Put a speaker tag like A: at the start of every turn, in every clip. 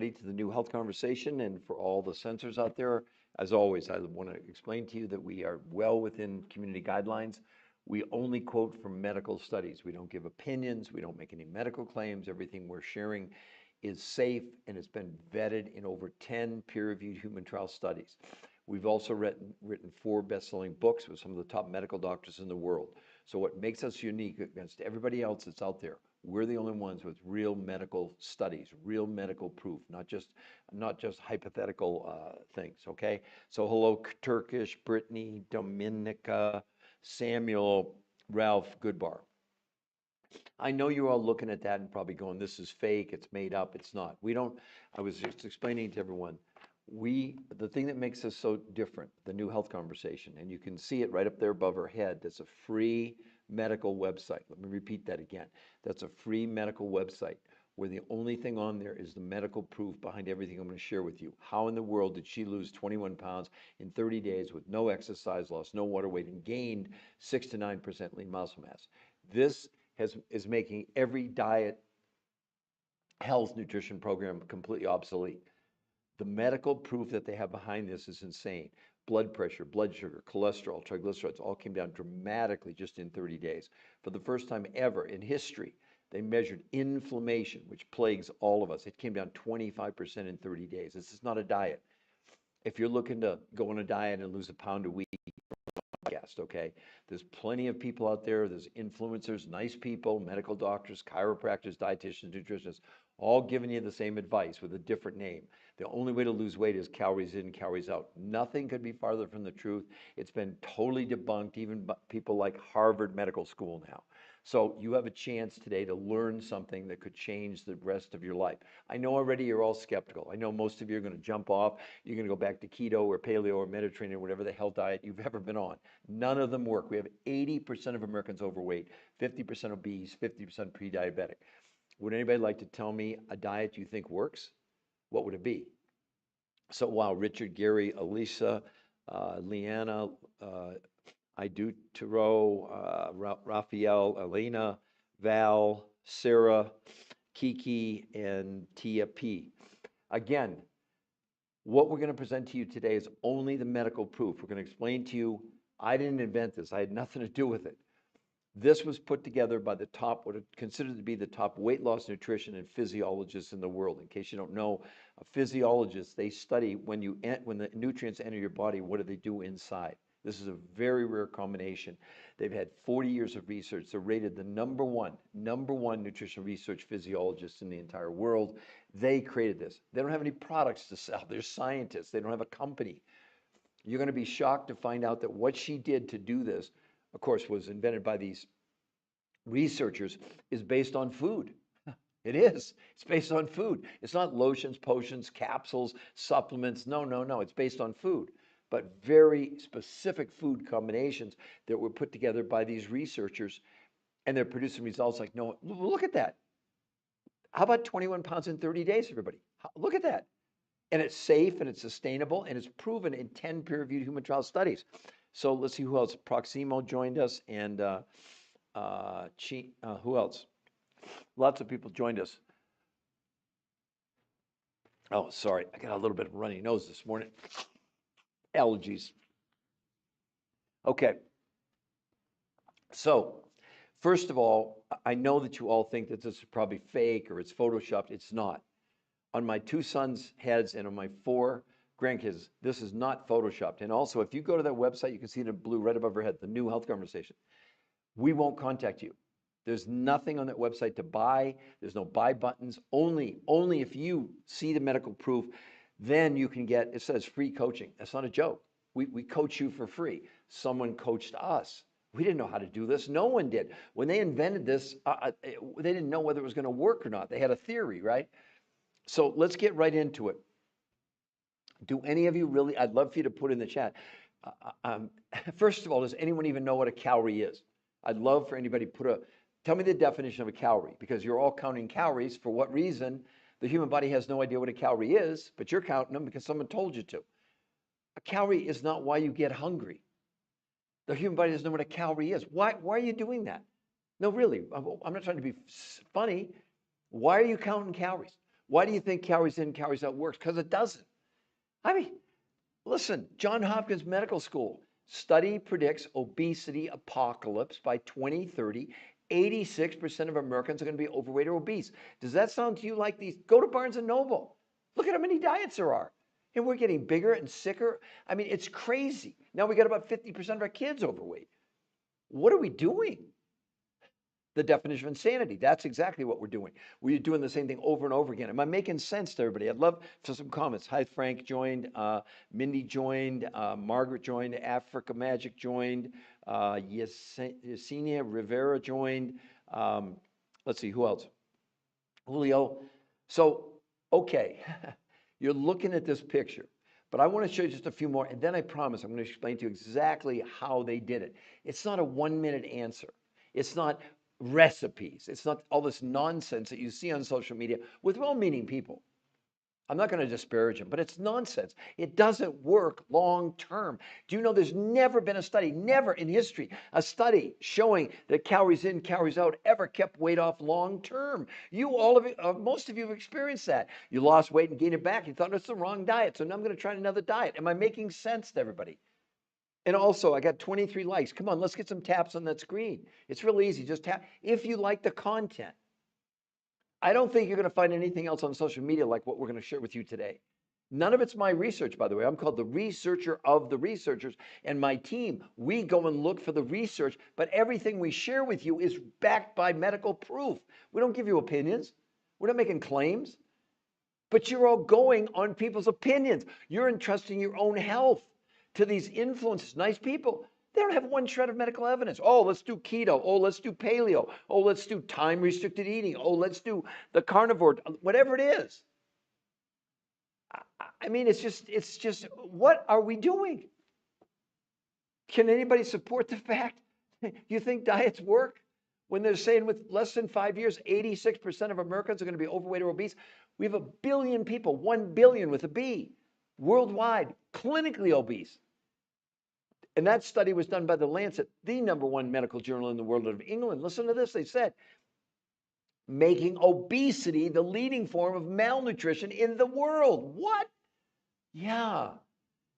A: everybody to the New Health Conversation, and for all the censors out there. As always, I want to explain to you that we are well within community guidelines. We only quote from medical studies. We don't give opinions. We don't make any medical claims. Everything we're sharing is safe, and it's been vetted in over 10 peer-reviewed human trial studies. We've also written 4 best-selling books with some of the top medical doctors in the world. So what makes us unique against everybody else that's out there, we're the only ones with real medical studies, real medical proof, not just hypothetical things, okay? So hello, Turkish, Brittany, Dominica, Samuel, Ralph, Goodbar. I know you're all looking at that and probably going, this is fake, it's made up, it's not. I was just explaining to everyone, the thing that makes us so different, the New Health Conversation, and you can see it right up there above our head, that's a free medical website. Let me repeat that again. That's a free medical website where the only thing on there is the medical proof behind everything I'm going to share with you. How in the world did she lose 21 pounds in 30 days with no exercise loss, no water weight, and gained 6 to 9% lean muscle mass? This is making every diet, health, nutrition program completely obsolete. The medical proof that they have behind this is insane. Blood pressure, blood sugar, cholesterol, triglycerides all came down dramatically just in 30 days. For the first time ever in history, they measured inflammation, which plagues all of us. It came down 25% in 30 days. This is not a diet. If you're looking to go on a diet and lose a pound a week, okay? There's plenty of people out there. There's influencers, nice people, medical doctors, chiropractors, dietitians, nutritionists, all giving you the same advice with a different name. The only way to lose weight is calories in, calories out. Nothing could be farther from the truth. It's been totally debunked, even by people like Harvard Medical School now. So you have a chance today to learn something that could change the rest of your life. I know already you're all skeptical. I know most of you are going to jump off. You're going to go back to keto or paleo or Mediterranean, whatever the hell diet you've ever been on. None of them work. We have 80% of Americans overweight, 50% obese, 50% pre-diabetic. Would anybody like to tell me a diet you think works? What would it be? So wow, Richard, Gary, Elisa, Leanna, Idutero, Raphael, Elena, Val, Sarah, Kiki, and Tia P. Again, what we're going to present to you today is only the medical proof. We're going to explain to you, I didn't invent this. I had nothing to do with it. This was put together by the top, what are considered to be the top weight loss, nutrition, and physiologists in the world. In case you don't know, a physiologist, they study when the nutrients enter your body, what do they do inside? This is a very rare combination. They've had 40 years of research. They're rated the number one nutrition research physiologist in the entire world. They created this. They don't have any products to sell. They're scientists. They don't have a company. You're going to be shocked to find out that what she did to do this, of course, was invented by these researchers, is based on food. It is. It's based on food. It's not lotions, potions, capsules, supplements. No. It's based on food. But very specific food combinations that were put together by these researchers, and they're producing results like, no, look at that. How about 21 pounds in 30 days, everybody? Look at that. And it's safe, and it's sustainable, and it's proven in 10 peer-reviewed human trial studies. So let's see who else. Proximo joined us, and who else? Lots of people joined us. Oh, sorry, I got a little bit of a runny nose this morning. Allergies. Okay. So, first of all, I know that you all think that this is probably fake or it's photoshopped. It's not. On my 2 sons' heads and on my 4 grandkids, this is not photoshopped. And also, if you go to that website, you can see it in blue right above your head, the New Health Conversation. We won't contact you. There's nothing on that website to buy. There's no buy buttons. Only if you see the medical proof, then you can get, it says free coaching. That's not a joke. We coach you for free. Someone coached us. We didn't know how to do this. No one did. When they invented this, they didn't know whether it was going to work or not. They had a theory, right? So let's get right into it. Do any of you really, I'd love for you to put in the chat. First of all, does anyone even know what a calorie is? I'd love for anybody to tell me the definition of a calorie, because you're all counting calories. For what reason? The human body has no idea what a calorie is, but you're counting them because someone told you to. A calorie is not why you get hungry. The human body doesn't know what a calorie is. Why are you doing that? No, really, I'm not trying to be funny. Why are you counting calories? Why do you think calories in, calories out works? Because it doesn't. I mean, listen, Johns Hopkins Medical School study predicts obesity apocalypse by 2030. 86% of Americans are going to be overweight or obese. Does that sound to you like these? Go to Barnes and Noble. Look at how many diets there are. And we're getting bigger and sicker. I mean, it's crazy. Now we got about 50% of our kids overweight. What are we doing? The definition of insanity. That's exactly what we're doing. We're doing the same thing over and over again. Am I making sense to everybody? I'd love for some comments. Hi, Frank joined. Mindy joined. Margaret joined. Africa Magic joined. Yesenia Rivera joined. Let's see, who else? Julio. So, okay, you're looking at this picture, but I want to show you just a few more, and then I promise I'm going to explain to you exactly how they did it. It's not a 1-minute answer. It's not recipes. It's not all this nonsense that you see on social media with well-meaning people. I'm not going to disparage them, but it's nonsense. It doesn't work long term. Do you know there's never been a study, never in history, a study showing that calories in, calories out ever kept weight off long term? Most of you have experienced that. You lost weight and gained it back. You thought it's the wrong diet, so now I'm going to try another diet. Am I making sense to everybody? And also, I got 23 likes. Come on, let's get some taps on that screen. It's real easy. Just tap if you like the content. I don't think you're going to find anything else on social media like what we're going to share with you today. None of it's my research, by the way. I'm called the researcher of the researchers. And my team, we go and look for the research, but everything we share with you is backed by medical proof. We don't give you opinions. We're not making claims. But you're all going on people's opinions. You're entrusting your own health to these influencers, nice people. They don't have one shred of medical evidence. Oh, let's do keto. Oh, let's do paleo. Oh, let's do time-restricted eating. Oh, let's do the carnivore, whatever it is. I mean, it's just, what are we doing? Can anybody support the fact? You think diets work? When they're saying with less than 5 years, 86% of Americans are going to be overweight or obese. We have 1 billion people, 1 billion with a B, worldwide, clinically obese. And that study was done by The Lancet, the #1 medical journal in the world of England. Listen to this. They said, making obesity the leading form of malnutrition in the world. What? Yeah,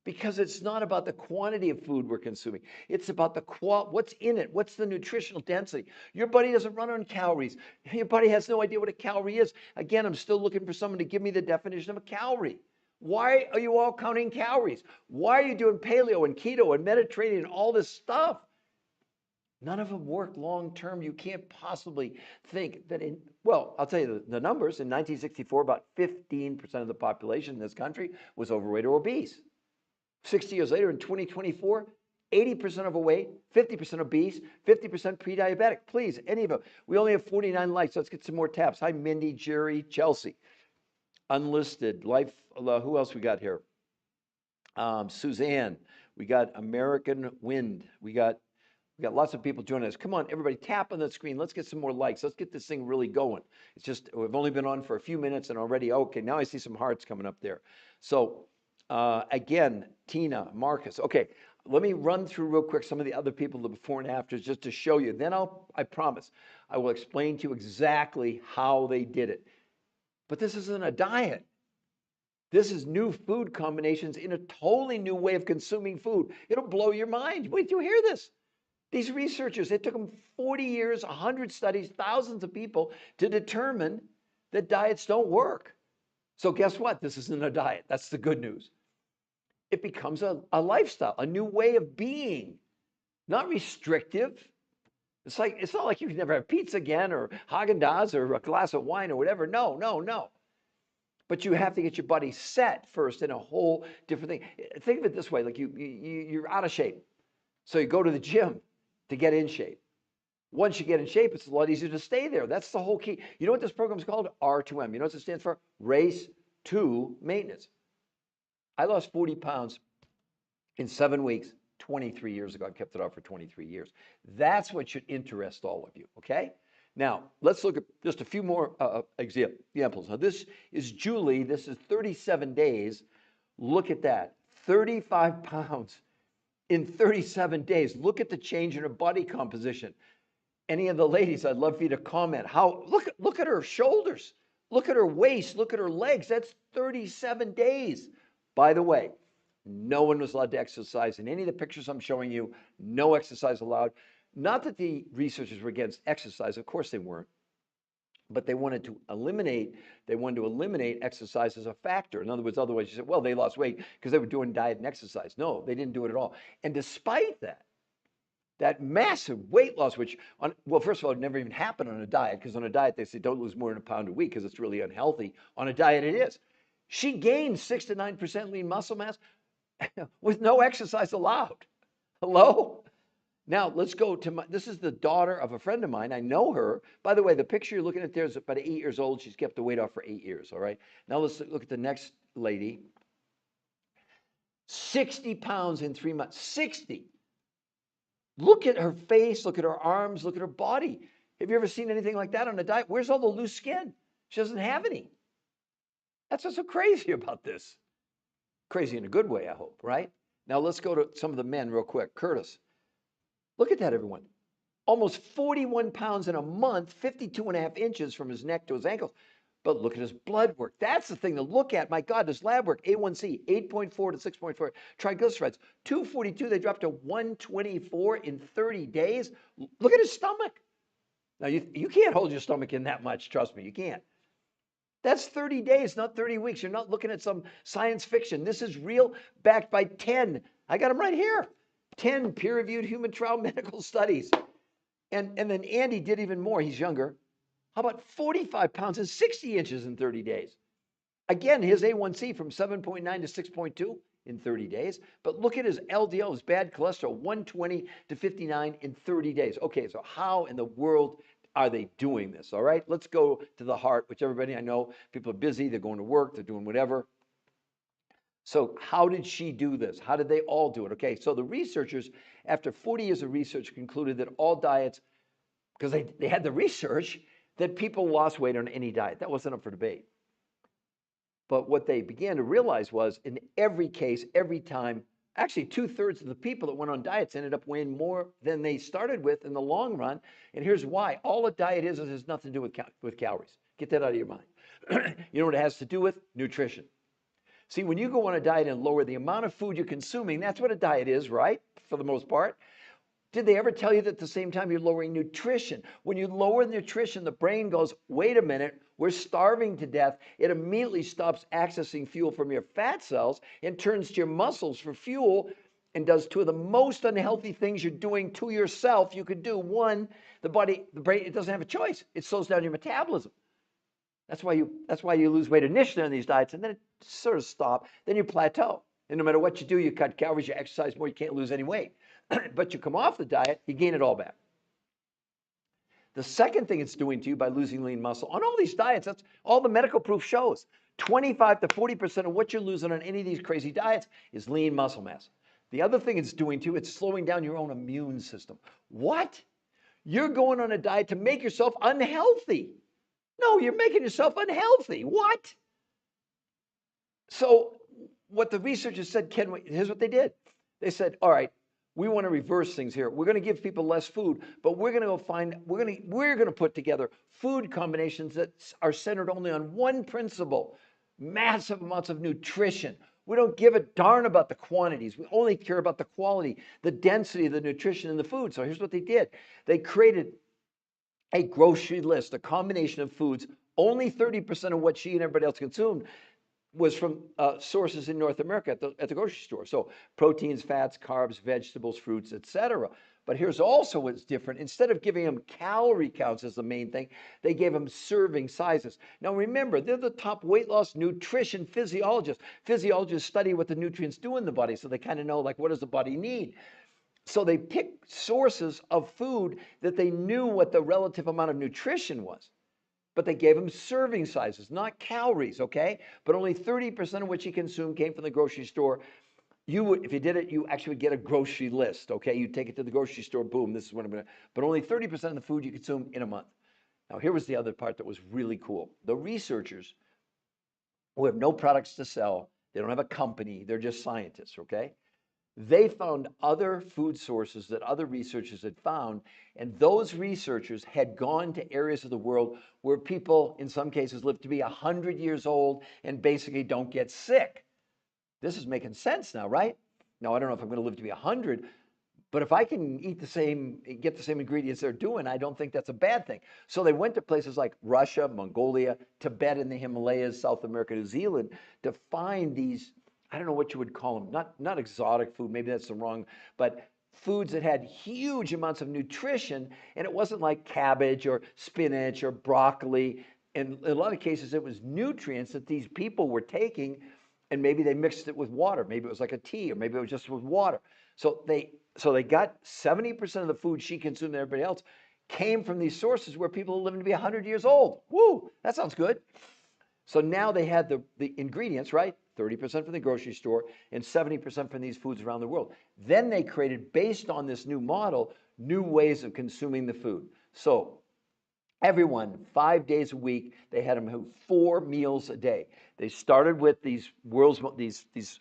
A: because it's not about the quantity of food we're consuming. It's about the what's in it. What's the nutritional density? Your body doesn't run on calories. Your body has no idea what a calorie is. Again, I'm still looking for someone to give me the definition of a calorie. Why are you all counting calories? Why are you doing paleo and keto and Mediterranean and all this stuff? None of them work long term. You can't possibly think that well, I'll tell you the numbers. In 1964, about 15% of the population in this country was overweight or obese. 60 years later, in 2024, 80% overweight, 50% obese, 50% pre-diabetic. Please, any of them. We only have 49 likes. Let's get some more taps. Hi, Mindy, Jerry, Chelsea. Unlisted, Life, who else we got here? Suzanne, we got American Wind. We got lots of people joining us. Come on, everybody, tap on that screen. Let's get some more likes. Let's get this thing really going. It's just, we've only been on for a few minutes and already, okay, now I see some hearts coming up there. So again, Tina, Marcus. Okay, let me run through real quick some of the other people, the before and afters, just to show you. Then I promise, I will explain to you exactly how they did it. But this isn't a diet. This is new food combinations in a totally new way of consuming food. It'll blow your mind. Wait till you hear this. These researchers, it took them 40 years, 100 studies, thousands of people to determine that diets don't work. So guess what? This isn't a diet. That's the good news. It becomes a lifestyle, a new way of being, not restrictive. It's not like you can never have pizza again or Haagen-Dazs or a glass of wine or whatever. No, no, no. But you have to get your body set first in a whole different thing. Think of it this way, like you're out of shape. So you go to the gym to get in shape. Once you get in shape, it's a lot easier to stay there. That's the whole key. You know what this program is called? R2M. You know what it stands for? Race to Maintenance. I lost 40 pounds in 7 weeks 23 years ago. I've kept it off for 23 years. That's what should interest all of you, okay? Now, let's look at just a few more examples. Now, this is Julie. This is 37 days. Look at that. 35 pounds in 37 days. Look at the change in her body composition. Any of the ladies, I'd love for you to comment. Look at her shoulders. Look at her waist. Look at her legs. That's 37 days. By the way, no one was allowed to exercise in any of the pictures I'm showing you. No exercise allowed. Not that the researchers were against exercise. Of course they weren't. But they wanted to eliminate exercise as a factor. In other words, otherwise you said, well, they lost weight because they were doing diet and exercise. No, they didn't do it at all. And despite that massive weight loss, which, well, first of all, it never even happened on a diet, because on a diet they say don't lose more than a pound a week because it's really unhealthy. On a diet it is. She gained 6 to 9% lean muscle mass with no exercise allowed. Hello? Now, let's go to this is the daughter of a friend of mine. I know her. By the way, the picture you're looking at there is about 8 years old. She's kept the weight off for 8 years, all right? Now, let's look at the next lady. 60 pounds in 3 months. 60. Look at her face. Look at her arms. Look at her body. Have you ever seen anything like that on a diet? Where's all the loose skin? She doesn't have any. That's what's so crazy about this. Crazy in a good way, I hope, right? Now, let's go to some of the men real quick. Curtis. Look at that, everyone. Almost 41 pounds in a month, 52.5 inches from his neck to his ankles. But look at his blood work. That's the thing to look at. My God, his lab work, A1C, 8.4 to 6.4. Triglycerides, 242. They dropped to 124 in 30 days. Look at his stomach. Now, you can't hold your stomach in that much. Trust me, you can't. That's 30 days, not 30 weeks. You're not looking at some science fiction. This is real, backed by 10. I got them right here. 10 peer-reviewed human trial medical studies. And then Andy did even more. He's younger. How about 45 pounds and 60 inches in 30 days? Again, his A1C from 7.9 to 6.2 in 30 days. But look at his LDL, his bad cholesterol, 120 to 59 in 30 days. Okay, so how in the world are they doing this? All right, let's go to the heart, which everybody, I know, people are busy. They're going to work. They're doing whatever. So how did she do this? How did they all do it? Okay, so the researchers, after 40 years of research, concluded that all diets, because they had the research, that people lost weight on any diet. That wasn't up for debate. But what they began to realize was, in every case, every time, actually 2/3 of the people that went on diets ended up weighing more than they started with in the long run. And here's why. All a diet is it has nothing to do with calories. Get that out of your mind. You know what it has to do with? Nutrition. See, when you go on a diet and lower the amount of food you're consuming, that's what a diet is, right? For the most part. Did they ever tell you that at the same time you're lowering nutrition? When you lower nutrition, the brain goes, wait a minute, we're starving to death. It immediately stops accessing fuel from your fat cells and turns to your muscles for fuel and does two of the most unhealthy things you're doing to yourself you could do. One, the brain, it doesn't have a choice. It slows down your metabolism. That's why you lose weight initially on these diets, and then it sort of stops. Then you plateau. And no matter what you do, you cut calories, you exercise more, you can't lose any weight. But you come off the diet, you gain it all back. The second thing it's doing to you by losing lean muscle, on all these diets, that's all the medical proof shows. 25 to 40% of what you're losing on any of these crazy diets is lean muscle mass. The other thing it's doing to you, it's slowing down your own immune system. What? You're going on a diet to make yourself unhealthy. No, you're making yourself unhealthy. What? So what the researchers said, here's what they did. They said, all right, we want to reverse things here. We're going to give people less food, but we're going to put together food combinations that are centered only on one principle: massive amounts of nutrition. We don't give a darn about the quantities. We only care about the quality, the density of the nutrition in the food. So here's what they did. They created a grocery list, a combination of foods. Only 30% of what she and everybody else consumed was from sources in North America at the grocery store. So proteins, fats, carbs, vegetables, fruits, etc. But here's also what's different. Instead of giving them calorie counts as the main thing, they gave them serving sizes. Now remember, they're the top weight loss nutrition physiologists. Physiologists study what the nutrients do in the body, so they kind of know, like, what does the body need? So they picked sources of food that they knew what the relative amount of nutrition was. But they gave him serving sizes, not calories, okay? But only 30% of what you consumed came from the grocery store. If you did it, you actually would get a grocery list, okay? You take it to the grocery store, boom, this is what I'm going to, but only 30% of the food you consume in a month. Now, here was the other part that was really cool. The researchers, who have no products to sell, they don't have a company, they're just scientists, okay? They found other food sources that other researchers had found, and those researchers had gone to areas of the world where people, in some cases, live to be 100 years old and basically don't get sick. This is making sense now, right? Now, I don't know if I'm going to live to be 100, but if I can get the same ingredients they're doing, I don't think that's a bad thing. So they went to places like Russia, Mongolia, Tibet in the Himalayas, South America, New Zealand, to find these, I don't know what you would call them, not exotic food, maybe that's the wrong, but foods that had huge amounts of nutrition, and it wasn't like cabbage or spinach or broccoli. In a lot of cases, it was nutrients that these people were taking, and maybe they mixed it with water. Maybe it was like a tea, or maybe it was just with water. So they got 70% of the food she consumed and everybody else came from these sources where people are living to be 100 years old. Woo, that sounds good. So now they had the ingredients, right? 30% from the grocery store and 70% from these foods around the world. Then they created, based on this new model, new ways of consuming the food. So everyone, 5 days a week, they had them have 4 meals a day. They started with these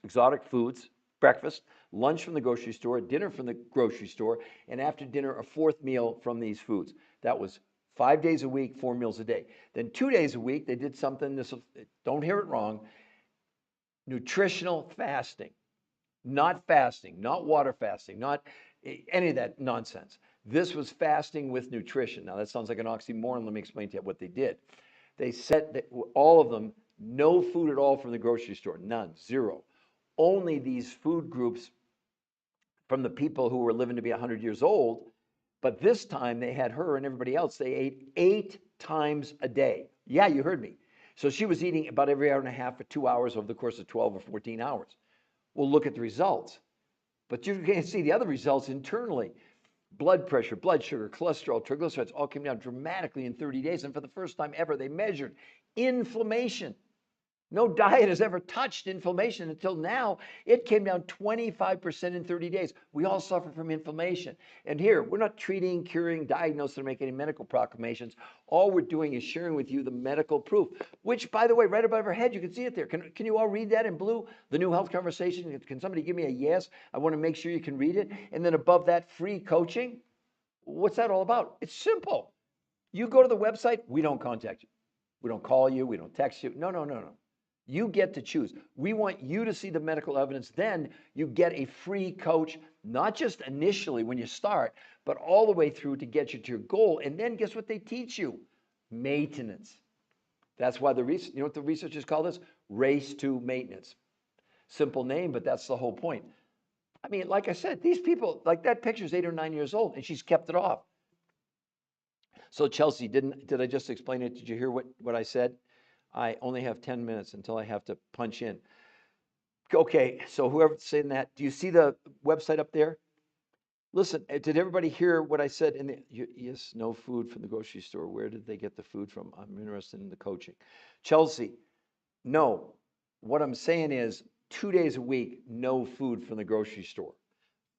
A: exotic foods, breakfast, lunch from the grocery store, dinner from the grocery store, and after dinner, a 4th meal from these foods. That was 5 days a week, 4 meals a day. Then 2 days a week, they did something, don't hear it wrong, nutritional fasting. Not fasting, not water fasting, not any of that nonsense. This was fasting with nutrition. Now, that sounds like an oxymoron. Let me explain to you what they did. They said that all of them, no food at all from the grocery store, none, zero. Only these food groups from the people who were living to be 100 years old, but this time they had her and everybody else, they ate 8 times a day. Yeah, you heard me. So she was eating about every hour and a half for 2 hours over the course of 12 or 14 hours. Well, look at the results. But you can't see the other results internally. Blood pressure, blood sugar, cholesterol, triglycerides all came down dramatically in 30 days. And for the first time ever, they measured inflammation. No diet has ever touched inflammation until now. It came down 25% in 30 days. We all suffer from inflammation. And here, we're not treating, curing, diagnosing, or making any medical proclamations. All we're doing is sharing with you the medical proof, which, by the way, right above our head, you can see it there. Can you all read that in blue? The New Health Conversation. Can somebody give me a yes? I want to make sure you can read it. And then above that, free coaching. What's that all about? It's simple. You go to the website, we don't contact you. We don't call you. We don't text you. No. You get to choose. We want you to see the medical evidence. Then you get a free coach, not just initially when you start, but all the way through to get you to your goal. And then guess what they teach you? Maintenance. That's why you know what the researchers call this? Race to maintenance. Simple name, but that's the whole point. I mean, like I said, these people, like that picture's 8 or 9 years old, and she's kept it off. So Chelsea, did I just explain it? Did you hear what I said? I only have 10 minutes until I have to punch in. Okay, so whoever's saying that, do you see the website up there? Listen, did everybody hear what I said? Yes, no food from the grocery store. Where did they get the food from? I'm interested in the coaching. Chelsea, no. What I'm saying is 2 days a week, no food from the grocery store.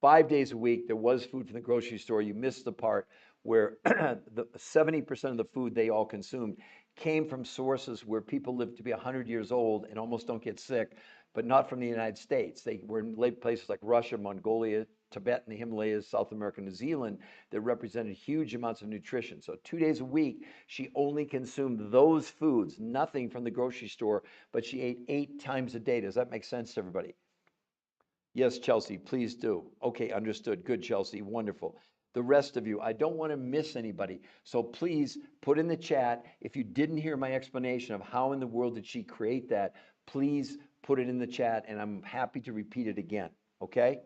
A: 5 days a week, there was food from the grocery store. You missed the part where the 70% of the food they all consumed came from sources where people live to be 100 years old and almost don't get sick, but not from the United States. They were in places like Russia, Mongolia, Tibet and the Himalayas, South America, New Zealand, that represented huge amounts of nutrition. So 2 days a week, she only consumed those foods, nothing from the grocery store, but she ate 8 times a day. Does that make sense to everybody? Yes, Chelsea, please do. Okay, understood. Good, Chelsea. Wonderful. The rest of you, I don't want to miss anybody. So please put in the chat, if you didn't hear my explanation of how in the world did she create that, please put it in the chat and I'm happy to repeat it again. Okay?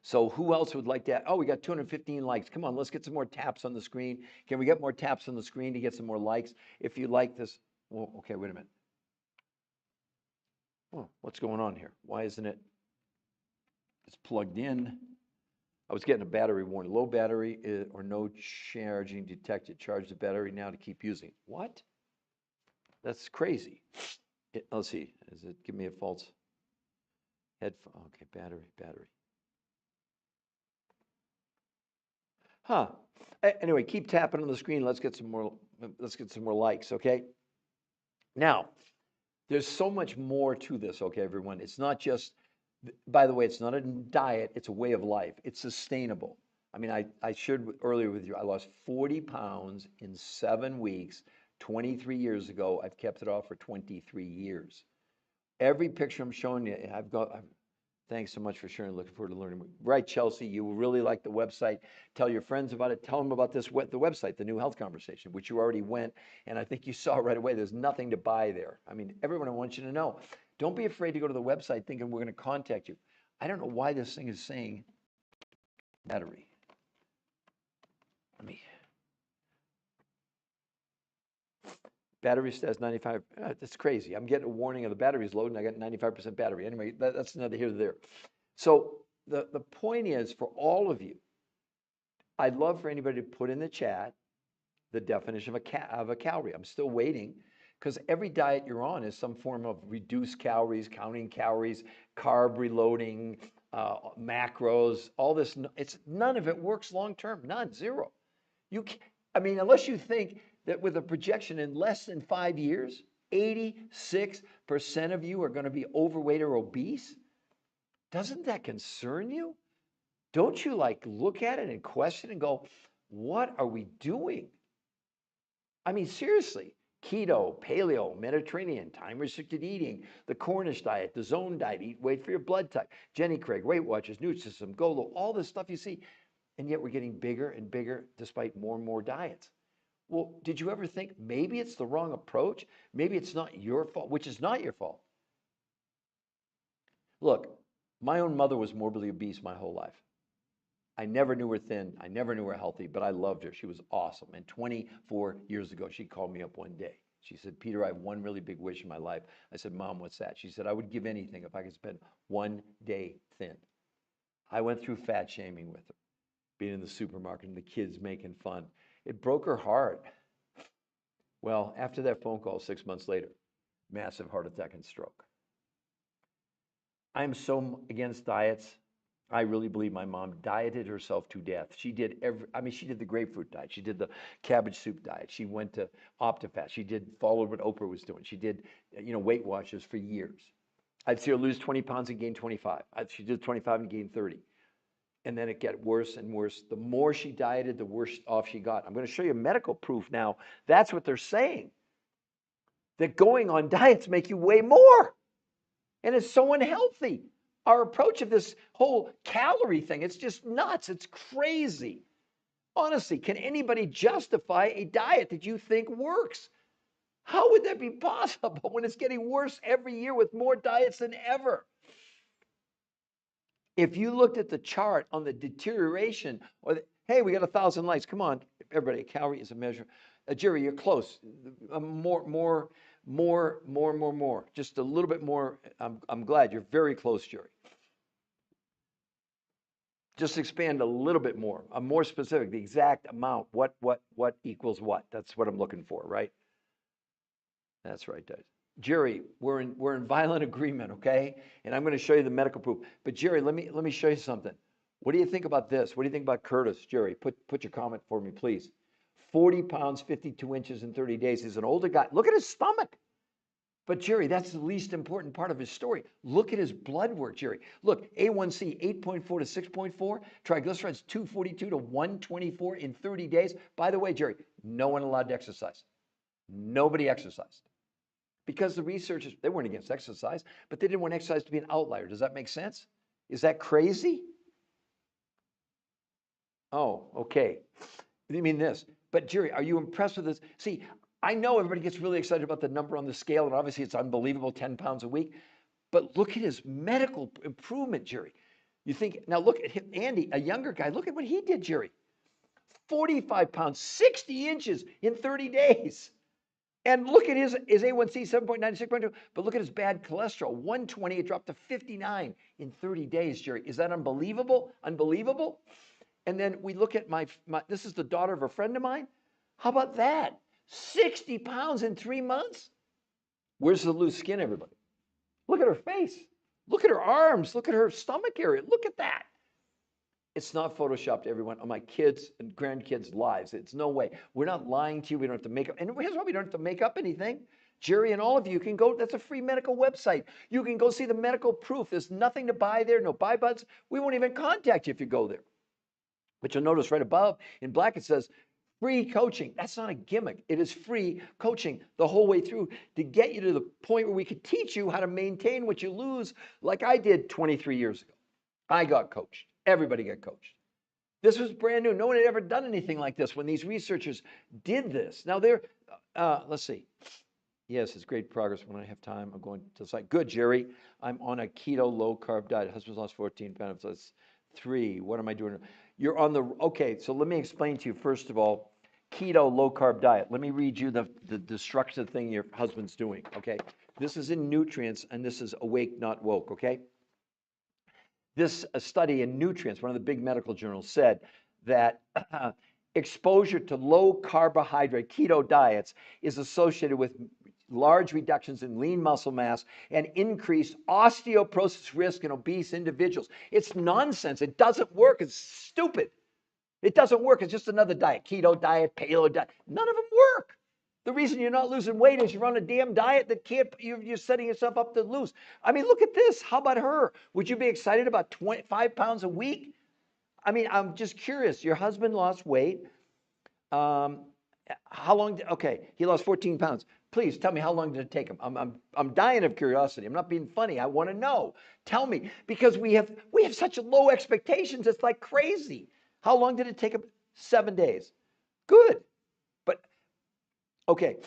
A: So who else would like that? Oh, we got 215 likes. Come on, let's get some more taps on the screen. Can we get more taps on the screen to get some more likes? If you like this, well, okay, wait a minute. Oh, what's going on here? Why isn't it? It's plugged in. I was getting a battery warning. Low battery or no charging detected. Charge the battery now to keep using. What? That's crazy. Let's see. Does it give me a false headphone? Okay, battery. Huh. Anyway, keep tapping on the screen. Let's get some more likes, okay? Now, there's so much more to this, okay, everyone. It's not just By the way, it's not a diet, it's a way of life. It's sustainable. I mean, I shared earlier with you, I lost 40 pounds in 7 weeks 23 years ago. I've kept it off for 23 years. Every picture I'm showing you, thanks so much for sharing. Looking forward to learning. Right, Chelsea, you will really like the website. Tell your friends about it. Tell them about the website, the New Health Conversation, which you already went. And I think you saw right away, there's nothing to buy there. I mean, everyone, I want you to know, don't be afraid to go to the website thinking we're going to contact you. I don't know why this thing is saying battery. Let me. Battery says 95. That's crazy. I'm getting a warning of the battery's low, and I got 95% battery. Anyway, that's another here to there. So the point is, for all of you, I'd love for anybody to put in the chat the definition of a calorie. I'm still waiting, because every diet you're on is some form of reduced calories, counting calories, carb reloading, macros, all this. It's none of it works long term. None, zero. I mean, unless you think that with a projection in less than 5 years, 86% of you are going to be overweight or obese. Doesn't that concern you? Don't you look at it and question and go, what are we doing? I mean, seriously, keto, paleo, Mediterranean, time-restricted eating, the Cornish diet, the zone diet, eat weight for your blood type, Jenny Craig, Weight Watchers, Nutrisystem, GOLO, all this stuff you see. And yet we're getting bigger and bigger despite more and more diets. Well, did you ever think maybe it's the wrong approach? Maybe it's not your fault, which is not your fault. Look, my own mother was morbidly obese my whole life. I never knew her thin. I never knew her healthy, but I loved her. She was awesome. And 24 years ago, she called me up one day. She said, Peter, I have one really big wish in my life. I said, Mom, what's that? She said, I would give anything if I could spend one day thin. I went through fat shaming with her, being in the supermarket and the kids making fun. It broke her heart. Well, after that phone call, 6 months later, massive heart attack and stroke. I'm so against diets. I really believe my mom dieted herself to death. She did she did the grapefruit diet. She did the cabbage soup diet. She went to OptiFast. She followed what Oprah was doing. She did, Weight Watchers for years. I'd see her lose 20 pounds and gain 25. She did 25 and gained 30. And then it got worse and worse. The more she dieted, the worse off she got. I'm going to show you medical proof now. That's what they're saying. That going on diets make you weigh more. And it's so unhealthy. Our approach of this whole calorie thing, it's just nuts. It's crazy. Honestly, can anybody justify a diet that you think works? How would that be possible when it's getting worse every year with more diets than ever? If you looked at the chart on the deterioration, hey, we got 1,000 likes. Come on, everybody, a calorie is a measure. Jerry, you're close. More. Just a little bit more. I'm glad you're very close, Jerry. Just expand a little bit more. I'm more specific. The exact amount. What equals what? That's what I'm looking for, right? That's right, guys. Jerry, we're in violent agreement, okay? And I'm going to show you the medical proof. But Jerry, let me show you something. What do you think about this? What do you think about Curtis? Jerry, put your comment for me, please. 40 pounds, 52 inches in 30 days. He's an older guy. Look at his stomach. But Jerry, that's the least important part of his story. Look at his blood work, Jerry. Look, A1C 8.4 to 6.4, triglycerides 242 to 124 in 30 days. By the way, Jerry, no one allowed to exercise. Nobody exercised. Because the researchers, they weren't against exercise, but they didn't want exercise to be an outlier. Does that make sense? Is that crazy? Oh, okay. You mean this. But Jerry, are you impressed with this? See, I know everybody gets really excited about the number on the scale, and obviously it's unbelievable, 10 pounds a week. But look at his medical improvement, Jerry. You think, now look at him, Andy, a younger guy. Look at what he did, Jerry. 45 pounds, 60 inches in 30 days. And look at his A1C, 7.9 to 6.2. But look at his bad cholesterol, 120. It dropped to 59 in 30 days, Jerry. Is that unbelievable? Unbelievable? And then we look at this is the daughter of a friend of mine. How about that? 60 pounds in 3 months? Where's the loose skin, everybody? Look at her face. Look at her arms. Look at her stomach area. Look at that. It's not photoshopped, everyone, on my kids' and grandkids' lives. It's no way. We're not lying to you. We don't have to make up. And here's why we don't have to make up anything. Jerry and all of you can go, that's a free medical website. You can go see the medical proof. There's nothing to buy there, no buy buttons. We won't even contact you if you go there. But you'll notice right above in black it says free coaching. That's not a gimmick. It is free coaching the whole way through to get you to the point where we could teach you how to maintain what you lose, like I did 23 years ago. I got coached. Everybody got coached. This was brand new. No one had ever done anything like this when these researchers did this. Now let's see. Yes, it's great progress. When I have time, I'm going to the site. Good, Jerry. I'm on a keto low carb diet. Husband's lost 14 pounds. That's 3. What am I doing? You're on the, okay, so let me explain to you, first of all, keto low carb diet. Let me read you the destructive thing your husband's doing, okay? This is in Nutrients, and this is Awake, Not Woke, okay? This study in Nutrients, one of the big medical journals, said that exposure to low carbohydrate keto diets is associated with large reductions in lean muscle mass and increased osteoporosis risk in obese individuals. It's nonsense. It doesn't work. It's stupid. It doesn't work. It's just another diet. Keto diet, paleo diet. None of them work. The reason you're not losing weight is you're on a damn diet that you're setting yourself up to lose. I mean, look at this. How about her? Would you be excited about 25 pounds a week? I mean, I'm just curious. Your husband lost weight. How long? Okay, he lost 14 pounds. Please tell me, how long did it take him? I'm dying of curiosity. I'm not being funny. I want to know. Tell me, because we have such low expectations. It's like crazy. How long did it take him? 7 days. Good. But okay,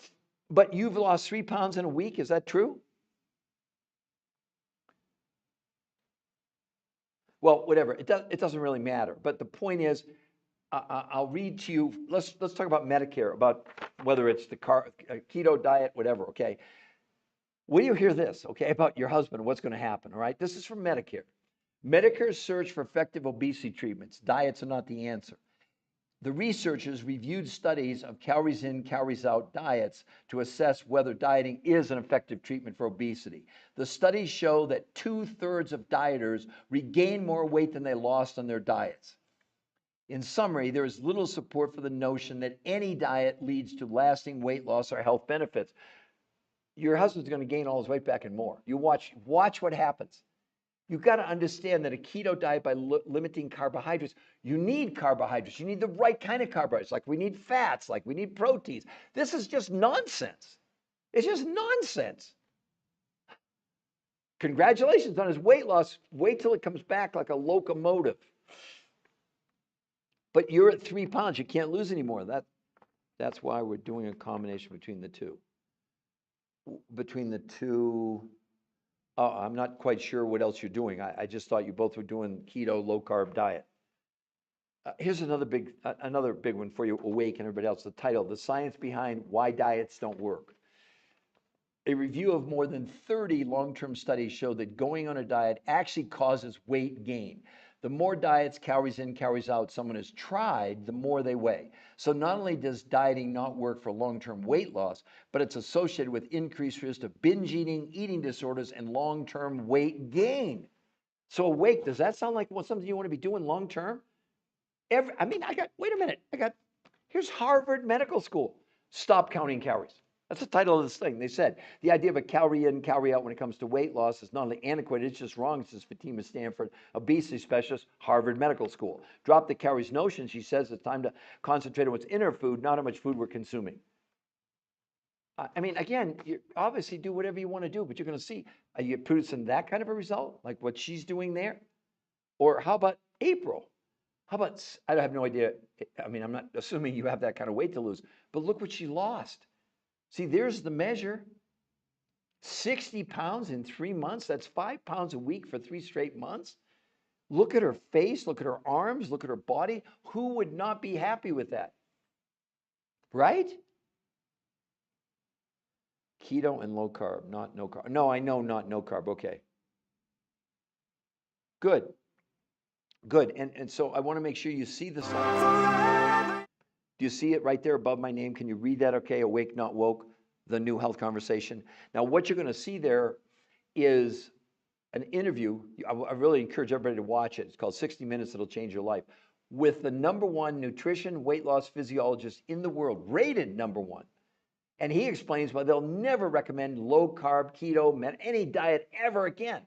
A: but you've lost 3 pounds in a week. Is that true? Well, whatever. It doesn't really matter. But the point is, I'll read to you. Let's talk about Medicare, about whether it's the keto diet, whatever. Okay. When you hear this, okay, about your husband, what's going to happen? All right. This is from Medicare. Medicare's search for effective obesity treatments. Diets are not the answer. The researchers reviewed studies of calories in, calories out diets to assess whether dieting is an effective treatment for obesity. The studies show that 2/3 of dieters regain more weight than they lost on their diets. In summary, there is little support for the notion that any diet leads to lasting weight loss or health benefits. Your husband's going to gain all his weight back and more. You watch what happens. You've got to understand that a keto diet, by limiting carbohydrates, you need carbohydrates. You need the right kind of carbohydrates, like we need fats, like we need proteins. This is just nonsense. It's just nonsense. Congratulations on his weight loss. Wait till it comes back like a locomotive. But you're at 3 pounds. You can't lose anymore. That's why we're doing a combination between the two. I'm not quite sure what else you're doing. I just thought you both were doing keto, low carb diet. Here's another big one for you, Awake and everybody else. The title: The Science Behind Why Diets Don't Work. A review of more than 30 long-term studies showed that going on a diet actually causes weight gain. The more diets, calories in, calories out, someone has tried, the more they weigh. So not only does dieting not work for long-term weight loss, but it's associated with increased risk of binge eating, eating disorders, and long-term weight gain. So Awake, does that sound like something you want to be doing long-term? Wait a minute. Here's Harvard Medical School. Stop counting calories. That's the title of this thing. They said the idea of a calorie in, calorie out when it comes to weight loss is not only antiquated, it's just wrong. This is Fatima Stanford, obesity specialist, Harvard Medical School. Drop the calories notion. She says it's time to concentrate on what's in our food, not how much food we're consuming. Again, you obviously do whatever you want to do, but you're going to see, are you producing that kind of a result, like what she's doing there? Or how about April? How about, I have no idea. I'm not assuming you have that kind of weight to lose, but look what she lost. See, there's the measure. 60 pounds in 3 months. That's 5 pounds a week for 3 straight months. Look at her face. Look at her arms. Look at her body. Who would not be happy with that? Right? Keto and low carb, not no carb. No, I know, not no carb. Okay. Good. And so I want to make sure you see the sign. Do you see it right there above my name? Can you read that? Okay, Awake, Not Woke, the new health conversation. Now, what you're going to see there is an interview. I really encourage everybody to watch it. It's called 60 Minutes That'll Change Your Life, with the #1 nutrition weight loss physiologist in the world, rated #1. And he explains why they'll never recommend low carb, keto, any diet ever again.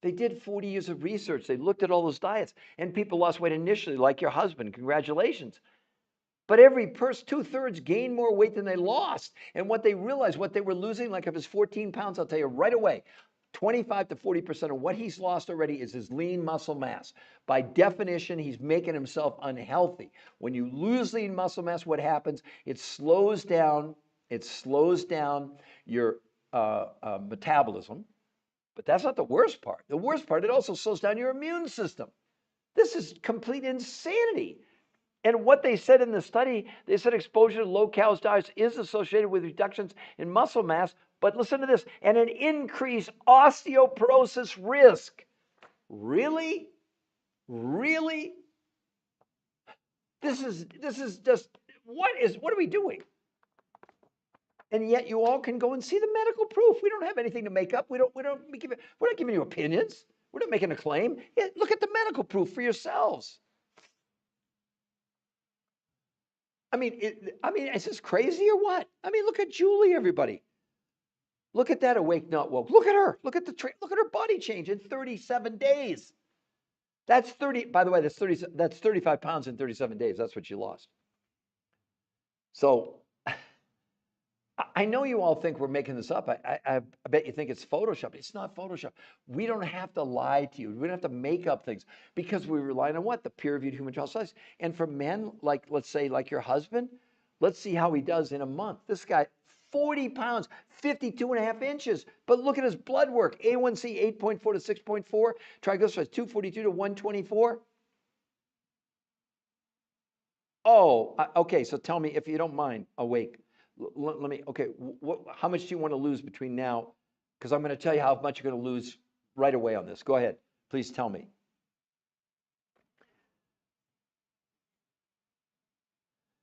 A: They did 40 years of research. They looked at all those diets, and people lost weight initially, like your husband. Congratulations. But every person, 2/3 gained more weight than they lost. And what they realized, what they were losing, like if it's 14 pounds, I'll tell you right away, 25 to 40% of what he's lost already is his lean muscle mass. By definition, he's making himself unhealthy. When you lose lean muscle mass, what happens? It slows down your metabolism. But that's not the worst part. The worst part, it also slows down your immune system. This is complete insanity. And what they said in the study, they said exposure to low-cal diets is associated with reductions in muscle mass, but listen to this, and an increased osteoporosis risk. Really? Really? This is just, what are we doing? And yet you all can go and see the medical proof. We don't have anything to make up. We're not giving you opinions. We're not making a claim. Yeah, look at the medical proof for yourselves. I mean, is this crazy or what? I mean, look at Julie, everybody. Look at that awake, not woke. Look at her. Look at her body change in 37 days. That's 30. By the way, that's 35 pounds in 37 days. That's what she lost. So I know you all think we're making this up. I bet you think it's Photoshop. It's not Photoshop. We don't have to lie to you. We don't have to make up things because we rely on what? The peer-reviewed human trial studies. And for men, like, let's say, like your husband, let's see how he does in a month. This guy, 40 pounds, 52.5 inches. But look at his blood work. A1C 8.4 to 6.4. Triglycerides 242 to 124. Oh, okay. So tell me, if you don't mind, awake. Let me, okay, how much do you want to lose between now? Because I'm going to tell you how much you're going to lose right away on this. Go ahead. Please tell me.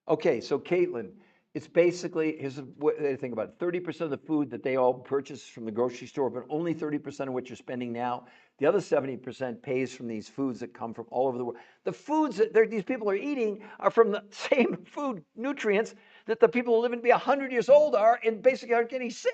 A: Okay, so Caitlin, it's basically, here's what they think about it. 30% of the food that they all purchase from the grocery store, but only 30% of what you're spending now. The other 70% pays from these foods that come from all over the world. The foods that these people are eating are from the same food nutrients that the people who live to be 100 years old are and basically aren't getting sick.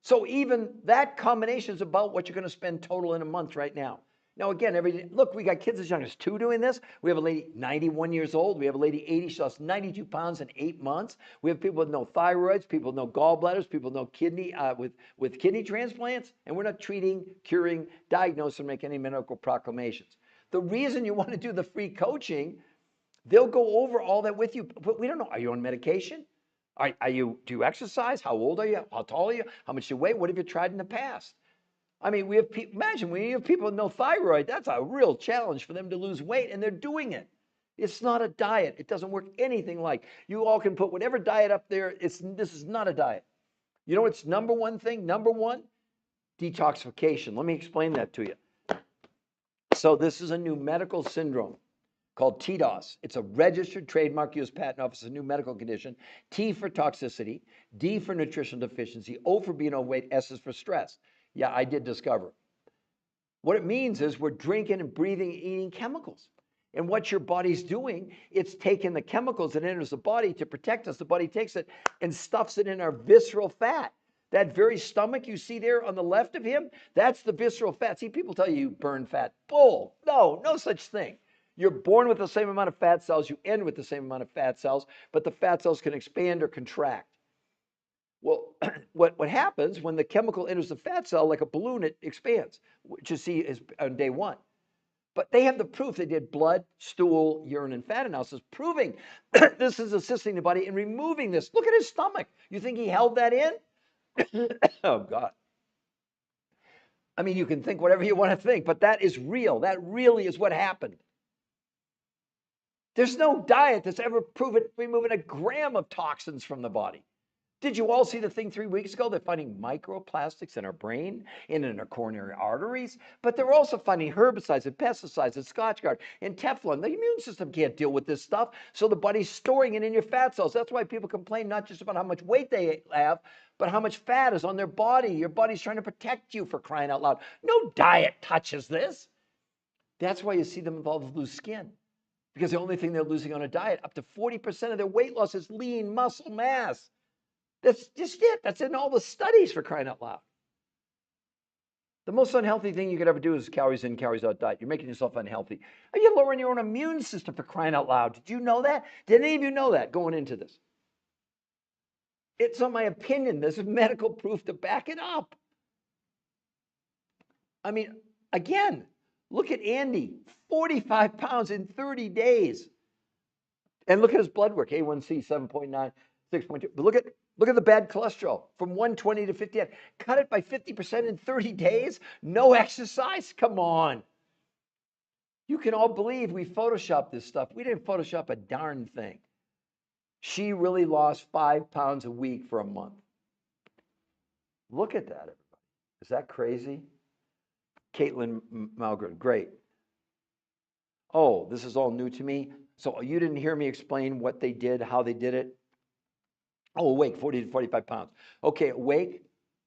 A: So even that combination is about what you're going to spend total in a month right now. Now, again, look, we got kids as young as 2 doing this. We have a lady 91 years old. We have a lady 80. She lost 92 pounds in 8 months. We have people with no thyroids, people with no gallbladders, people with no kidney, with kidney transplants. And we're not treating, curing, diagnosing, or making any medical proclamations. The reason you want to do the free coaching, they'll go over all that with you. But we don't know. Are you on medication? Do you exercise? How old are you? How tall are you? How much do you weigh? What have you tried in the past? I mean, imagine when you have people with no thyroid, that's a real challenge for them to lose weight, and they're doing it. It's not a diet. It doesn't work anything like. You all can put whatever diet up there. This is not a diet. You know what's number one thing? Number one, detoxification. Let me explain that to you. So this is a new medical syndrome called TDOS. It's a registered trademark U.S. Patent Office, a new medical condition. T for toxicity, D for nutritional deficiency, O for being overweight, S is for stress. Yeah, I did discover. What it means is we're drinking and breathing and eating chemicals. And what your body's doing, it's taking the chemicals that enters the body to protect us. The body takes it and stuffs it in our visceral fat. That very stomach you see there on the left of him, that's the visceral fat. See, people tell you burn fat. Bull. No such thing. You're born with the same amount of fat cells. You end with the same amount of fat cells, but the fat cells can expand or contract. Well, what happens when the chemical enters the fat cell, like a balloon, it expands, which you see is on day one. But they have the proof. They did blood, stool, urine, and fat analysis proving this is assisting the body in removing this. Look at his stomach. You think he held that in? Oh, God. I mean, you can think whatever you want to think, but that is real. That really is what happened. There's no diet that's ever proven removing a gram of toxins from the body. Did you all see the thing 3 weeks ago? They're finding microplastics in our brain and in our coronary arteries, but they're also finding herbicides and pesticides and Scotchgard and Teflon. The immune system can't deal with this stuff, so the body's storing it in your fat cells. That's why people complain not just about how much weight they have, but how much fat is on their body. Your body's trying to protect you, for crying out loud. No diet touches this. That's why you see them involved with loose skin, because the only thing they're losing on a diet, up to 40% of their weight loss is lean muscle mass. That's just it. That's in all the studies, for crying out loud. The most unhealthy thing you could ever do is calories in, calories out diet. You're making yourself unhealthy. Are you lowering your own immune system, for crying out loud? Did you know that? Did any of you know that going into this? It's not my opinion. There's medical proof to back it up. I mean, again, look at Andy, 45 pounds in 30 days. And look at his blood work, A1C 7.9, 6.2. But look at the bad cholesterol from 120 to 58. Cut it by 50% in 30 days. No exercise. Come on. You can all believe we photoshopped this stuff. We didn't Photoshop a darn thing. She really lost 5 pounds a week for a month. Look at that, everybody. Is that crazy? Caitlin Malgren, great. Oh, this is all new to me. So you didn't hear me explain what they did, how they did it? Oh, awake, 40 to 45 pounds. Okay, awake,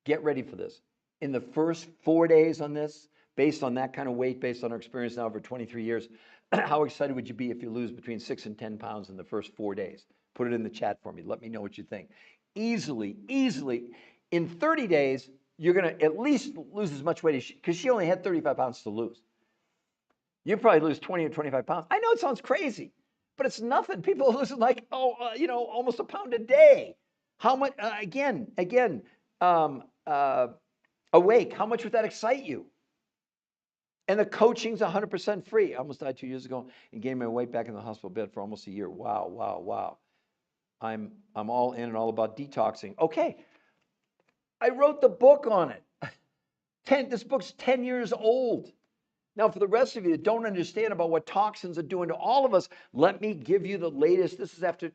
A: get ready for this. In the first 4 days on this, based on that kind of weight, based on our experience now for 23 years, how excited would you be if you lose between 6 and 10 pounds in the first 4 days? Put it in the chat for me. Let me know what you think. Easily, in 30 days, you're going to at least lose as much weight as because she only had 35 pounds to lose. You probably lose 20 or 25 pounds. I know it sounds crazy, but it's nothing. People are losing like, almost a pound a day. How much, awake, how much would that excite you? And the coaching's 100% free. I almost died 2 years ago and gained my weight back in the hospital bed for almost a year. Wow. I'm all in and all about detoxing. Okay. I wrote the book on it. This book's 10 years old. Now, for the rest of you that don't understand about what toxins are doing to all of us, let me give you the latest. This is after,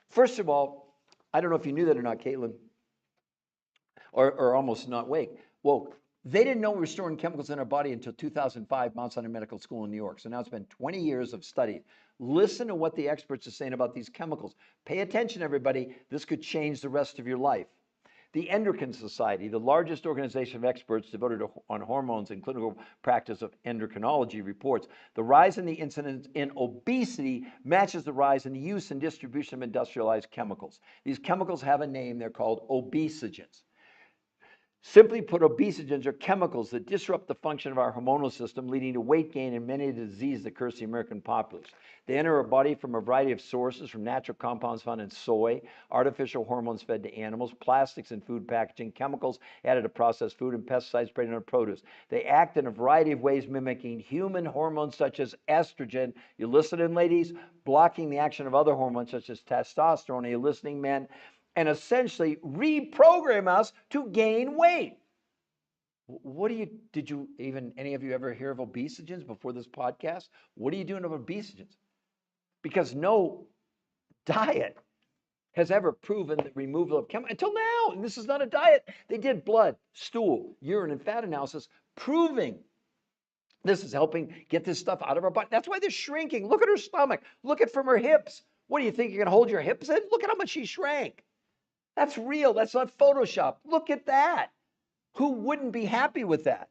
A: first of all, I don't know if you knew that or not, Caitlin, or almost not wake. Well, they didn't know we were storing chemicals in our body until 2005, Mount Sinai Medical School in New York. So now it's been 20 years of study. Listen to what the experts are saying about these chemicals. Pay attention, everybody. This could change the rest of your life. The Endocrine Society, the largest organization of experts devoted on hormones and clinical practice of endocrinology, reports the rise in the incidence in obesity matches the rise in the use and distribution of industrialized chemicals. These chemicals have a name. They're called obesogens. Simply put, obesogens are chemicals that disrupt the function of our hormonal system, leading to weight gain and many of the diseases that curse the American populace. They enter our body from a variety of sources, from natural compounds found in soy, artificial hormones fed to animals, plastics in food packaging, chemicals added to processed food, and pesticides sprayed on produce. They act in a variety of ways, mimicking human hormones such as estrogen. You listening, ladies? Blocking the action of other hormones such as testosterone. Are you listening, men? And essentially reprogram us to gain weight. Did you any of you ever hear of obesogens before this podcast? What are you doing of obesogens? Because no diet has ever proven the removal of chemicals until now. And this is not a diet. They did blood, stool, urine, and fat analysis proving this is helping get this stuff out of our body. That's why they're shrinking. Look at her stomach. Look at from her hips. What do you think? You're going to hold your hips in? Look at how much she shrank. That's real. That's not Photoshop. Look at that. Who wouldn't be happy with that?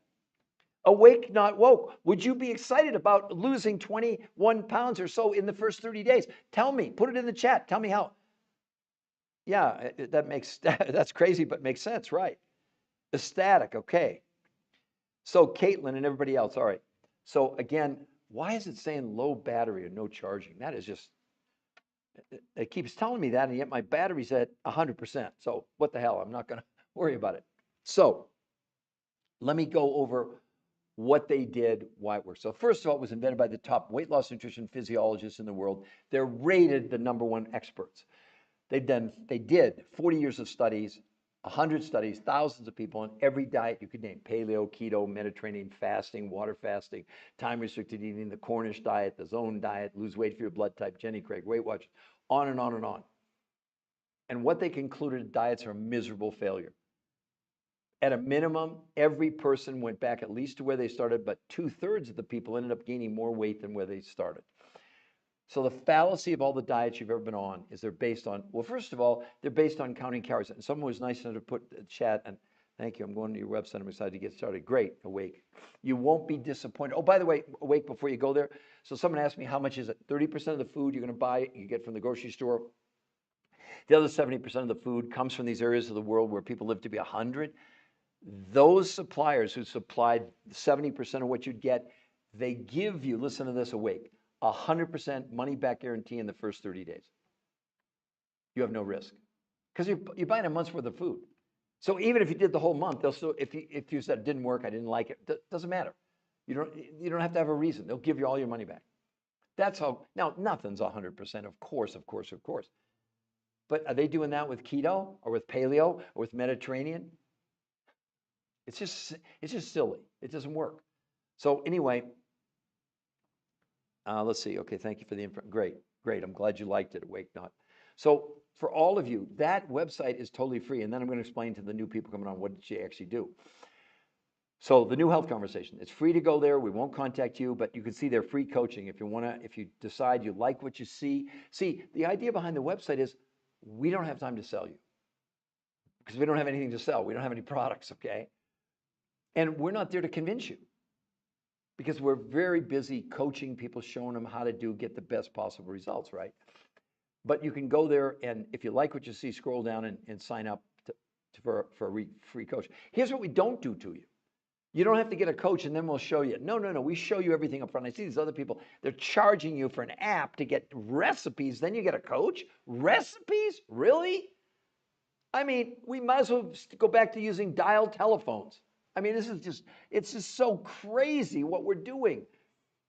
A: Awake, not woke. Would you be excited about losing 21 pounds or so in the first 30 days? Tell me. Put it in the chat. Tell me how. Yeah, that's crazy, but makes sense, right? Ecstatic, okay. So Caitlin and everybody else, all right. So again, why is it saying low battery or no charging? That is just, it keeps telling me that, and yet my battery's at 100%. So what the hell? I'm not going to worry about it. So let me go over what they did, why it works. So first of all, it was invented by the top weight loss nutrition physiologists in the world. They're rated the #1 experts. They did 40 years of studies, 100 studies, thousands of people on every diet you could name: paleo, keto, Mediterranean fasting, water fasting, time-restricted eating, the Cornish diet, the zone diet, lose weight for your blood type, Jenny Craig, Weight Watchers, on and on and on. And what they concluded, diets are a miserable failure. At a minimum, every person went back at least to where they started, but 2/3 of the people ended up gaining more weight than where they started. So the fallacy of all the diets you've ever been on is they're based on, well, first of all, they're based on counting calories. And someone was nice enough to put the chat, and thank you, I'm going to your website, I'm excited to get started. Great, Awake. You won't be disappointed. Oh, by the way, Awake, before you go there, so someone asked me, how much is it? 30% of the food you're going to buy, you get from the grocery store, The other 70% of the food comes from these areas of the world where people live to be 100. Those suppliers who supplied 70% of what you'd get, they give you, listen to this, Awake, 100% money back guarantee in the first 30 days. You have no risk because you're buying a month's worth of food. So even if you did the whole month, they'll still, if you said it didn't work, I didn't like it, doesn't matter. You don't have to have a reason. They'll give you all your money back. That's how. Now nothing's 100%, of course. But are they doing that with keto or with paleo or with Mediterranean? It's just silly. It doesn't work. So anyway, let's see. Okay, thank you for the info. Great. I'm glad you liked it. Awake Not. So for all of you, that website is totally free. And then I'm going to explain to the new people coming on what did she actually do. So the New Health Conversation, it's free to go there. We won't contact you, but you can see their free coaching if you decide you like what you see. See, the idea behind the website is we don't have time to sell you because we don't have anything to sell. We don't have any products, okay? And we're not there to convince you because we're very busy coaching people, showing them how to get the best possible results, right? But you can go there, and if you like what you see, scroll down and sign up for a free coach. Here's what we don't do to you. You don't have to get a coach and then we'll show you. No. We show you everything up front. I see these other people, they're charging you for an app to get recipes. Then you get a coach? Recipes? Really? I mean, we might as well go back to using dial telephones. I mean, it's just so crazy what we're doing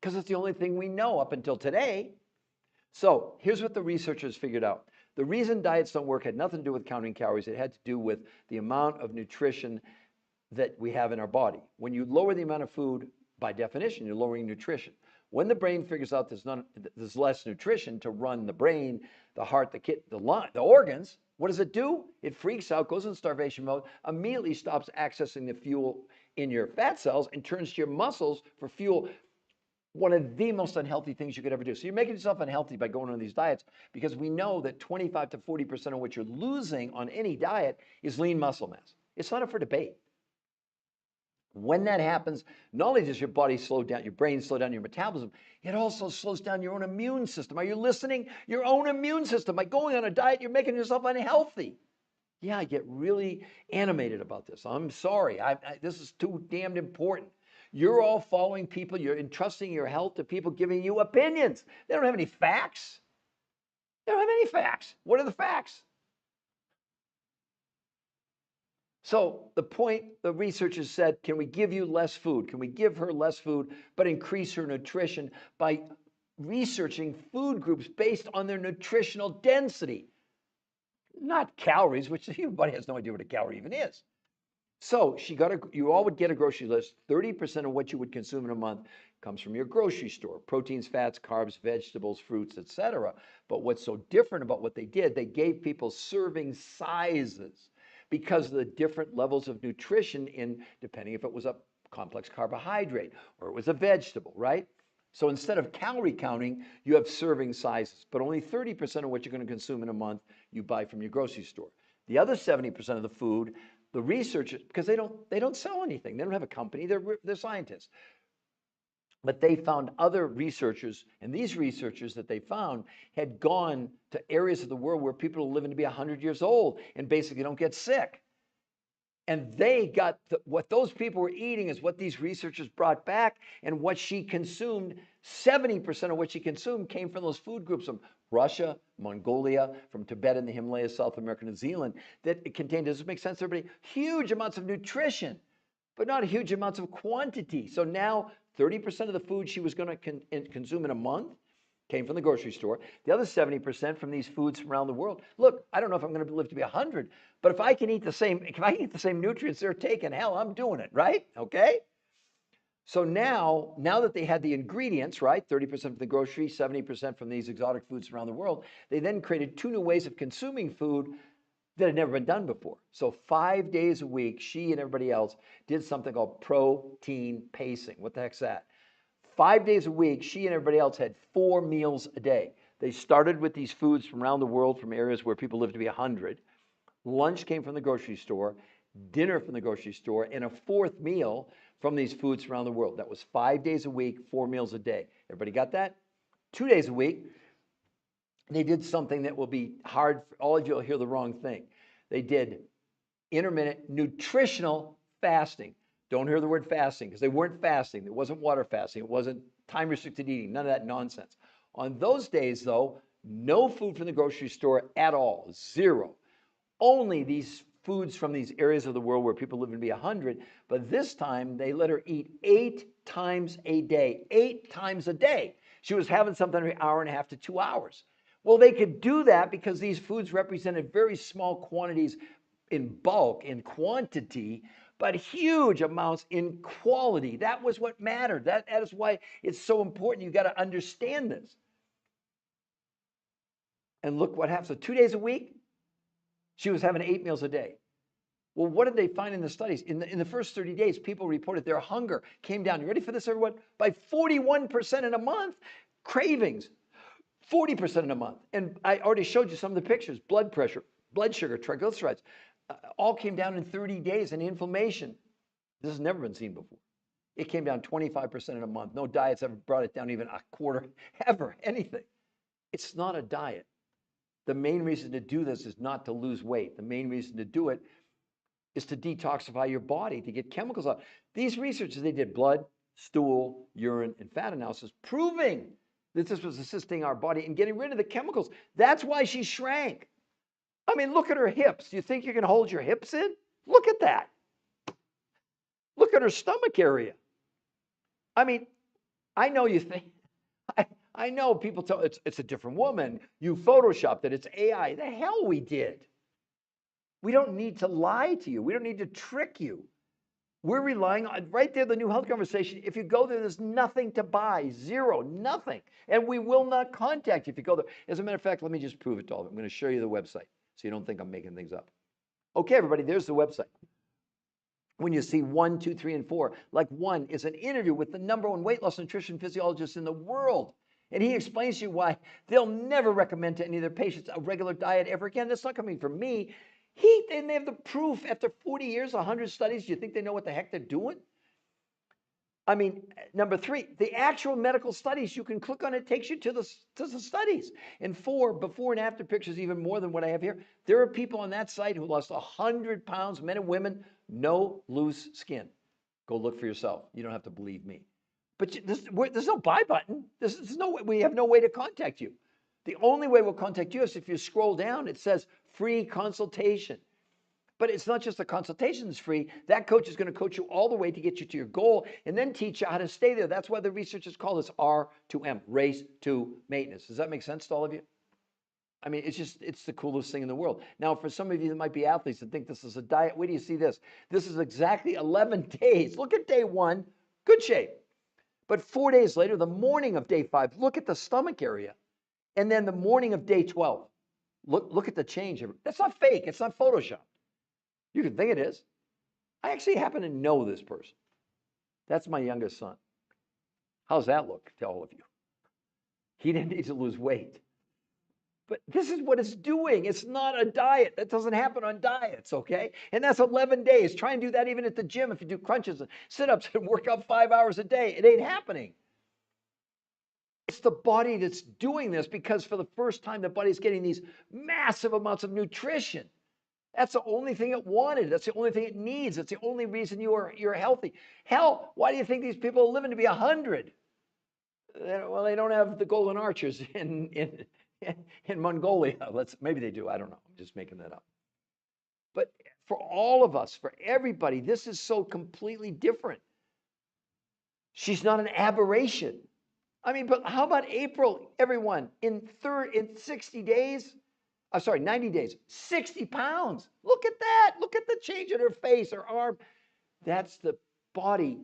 A: because it's the only thing we know up until today. So here's what the researchers figured out. The reason diets don't work had nothing to do with counting calories. It had to do with the amount of nutrition that we have in our body. When you lower the amount of food, by definition, you're lowering nutrition. When the brain figures out there's less nutrition to run the brain, the heart, the kidney, the lung, the organs, what does it do? It freaks out, goes in starvation mode, immediately stops accessing the fuel in your fat cells and turns to your muscles for fuel. One of the most unhealthy things you could ever do. So you're making yourself unhealthy by going on these diets because we know that 25 to 40% of what you're losing on any diet is lean muscle mass. It's not up for debate. When that happens, not only does your body slow down, your brain slow down your metabolism, it also slows down your own immune system. Are you listening? Your own immune system. By going on a diet, you're making yourself unhealthy. Yeah, I get really animated about this. I'm sorry. This is too damned important. You're all following people. You're entrusting your health to people giving you opinions. They don't have any facts. What are the facts? So the point, the researchers said, can we give you less food? Can we give her less food, but increase her nutrition by researching food groups based on their nutritional density? Not calories, which everybody has no idea what a calorie even is. So you all would get a grocery list. 30% of what you would consume in a month comes from your grocery store. Proteins, fats, carbs, vegetables, fruits, etc. But what's so different about what they did, they gave people serving sizes because of the different levels of nutrition depending if it was a complex carbohydrate or it was a vegetable, right? So instead of calorie counting, you have serving sizes, but only 30% of what you're going to consume in a month you buy from your grocery store. The other 70% of the food, the researchers, because they don't sell anything. They don't have a company. They're scientists. But they found other researchers, and these researchers that they found had gone to areas of the world where people are living to be 100 years old and basically don't get sick. And they got what those people were eating is what these researchers brought back, and what she consumed, 70% of what she consumed came from those food groups from Russia, Mongolia, from Tibet and the Himalayas, South America, New Zealand, that it contained, does it make sense to everybody? Huge amounts of nutrition, but not huge amounts of quantity. So now 30% of the food she was going to consume in a month came from the grocery store. The other 70% from these foods from around the world. Look, I don't know if I'm going to live to be 100, but if I can eat the same nutrients they're taking, hell, I'm doing it, right? Okay? So now that they had the ingredients, right, 30% from the grocery, 70% from these exotic foods around the world, they then created 2 new ways of consuming food that had never been done before. So 5 days a week, she and everybody else did something called protein pacing. What the heck's that? 5 days a week, she and everybody else had 4 meals a day. They started with these foods from around the world, from areas where people live to be 100. Lunch came from the grocery store, dinner from the grocery store, and a 4th meal from these foods around the world. That was 5 days a week, 4 meals a day. Everybody got that? 2 days a week, they did something that will be hard. All of you will hear the wrong thing. They did intermittent nutritional fasting. Don't hear the word fasting because they weren't fasting. It wasn't water fasting. It wasn't time restricted eating. None of that nonsense. On those days, though, no food from the grocery store at all. Zero. Only these foods from these areas of the world where people live to be 100. But this time, they let her eat 8 times a day. 8 times a day. She was having something every hour and a half to 2 hours. Well, they could do that because these foods represented very small quantities in bulk, in quantity, but huge amounts in quality. That was what mattered. That is why it's so important. You got to understand this. And look what happens. So 2 days a week, she was having 8 meals a day. Well, what did they find in the studies? In the first 30 days, people reported their hunger came down. You ready for this, everyone? By 41% in a month. Cravings, 40% in a month. And I already showed you some of the pictures. Blood pressure, blood sugar, triglycerides, all came down in 30 days. And inflammation, this has never been seen before. It came down 25% in a month. No diets ever brought it down even a quarter, ever, anything. It's not a diet. The main reason to do this is not to lose weight. The main reason to do it is to detoxify your body, to get chemicals out. These researchers, they did blood, stool, urine, and fat analysis, proving that this was assisting our body in getting rid of the chemicals. That's why she shrank. I mean, look at her hips. Do you think you can hold your hips in? Look at that. Look at her stomach area. I mean, I know you think, I know people tell it's a different woman. You photoshopped it. It's AI. The hell we did. We don't need to lie to you. We don't need to trick you. We're relying on, right there, the new health conversation. If you go there, there's nothing to buy. Zero, nothing. And we will not contact you if you go there. As a matter of fact, let me just prove it to all of you. I'm going to show you the website so you don't think I'm making things up. Okay, everybody, there's the website. When you see 1, 2, 3, and 4, like 1 is an interview with the #1 weight loss nutrition physiologist in the world. And he explains to you why they'll never recommend to any of their patients a regular diet ever again. That's not coming from me. And they have the proof after 40 years, 100 studies. Do you think they know what the heck they're doing? I mean, number 3, the actual medical studies, you can click on it, takes you to the studies. And 4, before and after pictures, even more than what I have here. There are people on that site who lost 100 pounds, men and women, no loose skin. Go look for yourself. You don't have to believe me. But there's no buy button. We have no way to contact you. The only way we'll contact you is if you scroll down, it says free consultation. But it's not just the consultation that's free. That coach is going to coach you all the way to get you to your goal and then teach you how to stay there. That's why the researchers call this R2M, race to maintenance. Does that make sense to all of you? I mean, it's the coolest thing in the world. Now, for some of you that might be athletes and think this is a diet, where do you see this? This is exactly 11 days. Look at day 1, good shape. But 4 days later, the morning of day 5, look at the stomach area. And then the morning of day 12, look at the change. That's not fake. It's not Photoshop. You can think it is. I actually happen to know this person. That's my youngest son. How's that look to all of you? He didn't need to lose weight. But this is what it's doing. It's not a diet. That doesn't happen on diets, okay? And that's 11 days. Try and do that even at the gym if you do crunches and sit-ups and work out 5 hours a day. It ain't happening. It's the body that's doing this because for the first time, the body's getting these massive amounts of nutrition. That's the only thing it wanted. That's the only thing it needs. That's the only reason you're healthy. Hell, why do you think these people are living to be 100? Well, they don't have the golden archers in Mongolia. Maybe they do. I don't know. I'm just making that up. But for all of us, for everybody, this is so completely different. She's not an aberration. I mean, but how about April, everyone? In 60 days, 90 days, 60 pounds. Look at that. Look at the change in her face, her arm. That's the body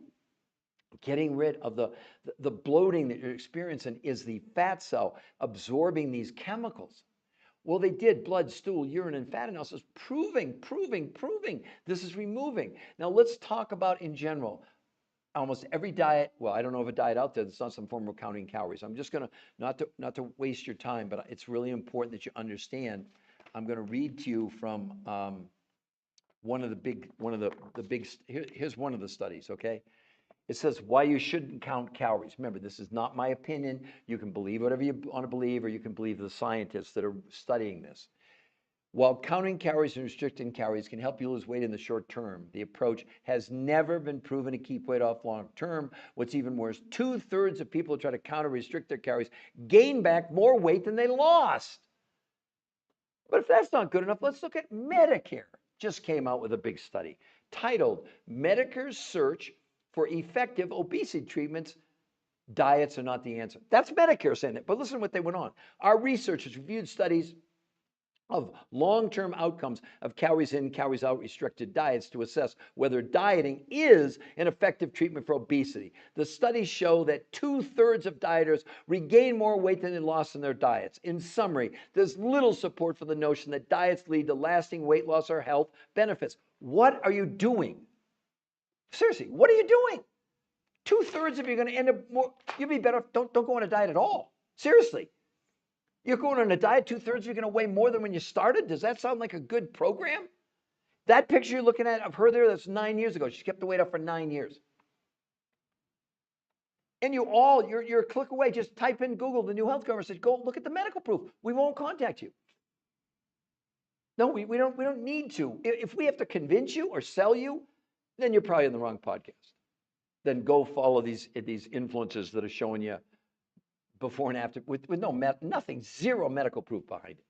A: getting rid of the bloating that you're experiencing is the fat cell absorbing these chemicals. Well, they did blood, stool, urine, and fat analysis, proving this is removing. Now, let's talk about in general. Almost every diet, well, I don't know of a diet out there that's not some form of counting calories. I'm just going to, not to waste your time, but it's really important that you understand. I'm going to read to you from here's one of the studies, okay? It says why you shouldn't count calories. Remember, this is not my opinion. You can believe whatever you want to believe, or you can believe the scientists that are studying this. While counting calories and restricting calories can help you lose weight in the short term, the approach has never been proven to keep weight off long term. What's even worse, 2/3 of people who try to count or restrict their calories gain back more weight than they lost. But if that's not good enough, let's look at Medicare. Just came out with a big study titled Medicare's Search for Effective Obesity Treatments. Diets are not the answer. That's Medicare saying that. But listen to what they went on. Our researchers reviewed studies of long-term outcomes of calories in, calories out restricted diets to assess whether dieting is an effective treatment for obesity. The studies show that 2/3 of dieters regain more weight than they lost in their diets. In summary, there's little support for the notion that diets lead to lasting weight loss or health benefits. What are you doing? Seriously, what are you doing? 2/3 of you are going to end up more, you'd be better off, don't go on a diet at all. Seriously. You're going on a diet, 2/3 you're going to weigh more than when you started. Does that sound like a good program? That picture you're looking at of her there, that's 9 years ago. She kept the weight up for 9 years. And you're a click away. Just type in Google, the new health government says, go look at the medical proof. We won't contact you. No, we don't need to. If we have to convince you or sell you, then you're probably in the wrong podcast. Then go follow these influencers that are showing you before and after with nothing, zero medical proof behind it.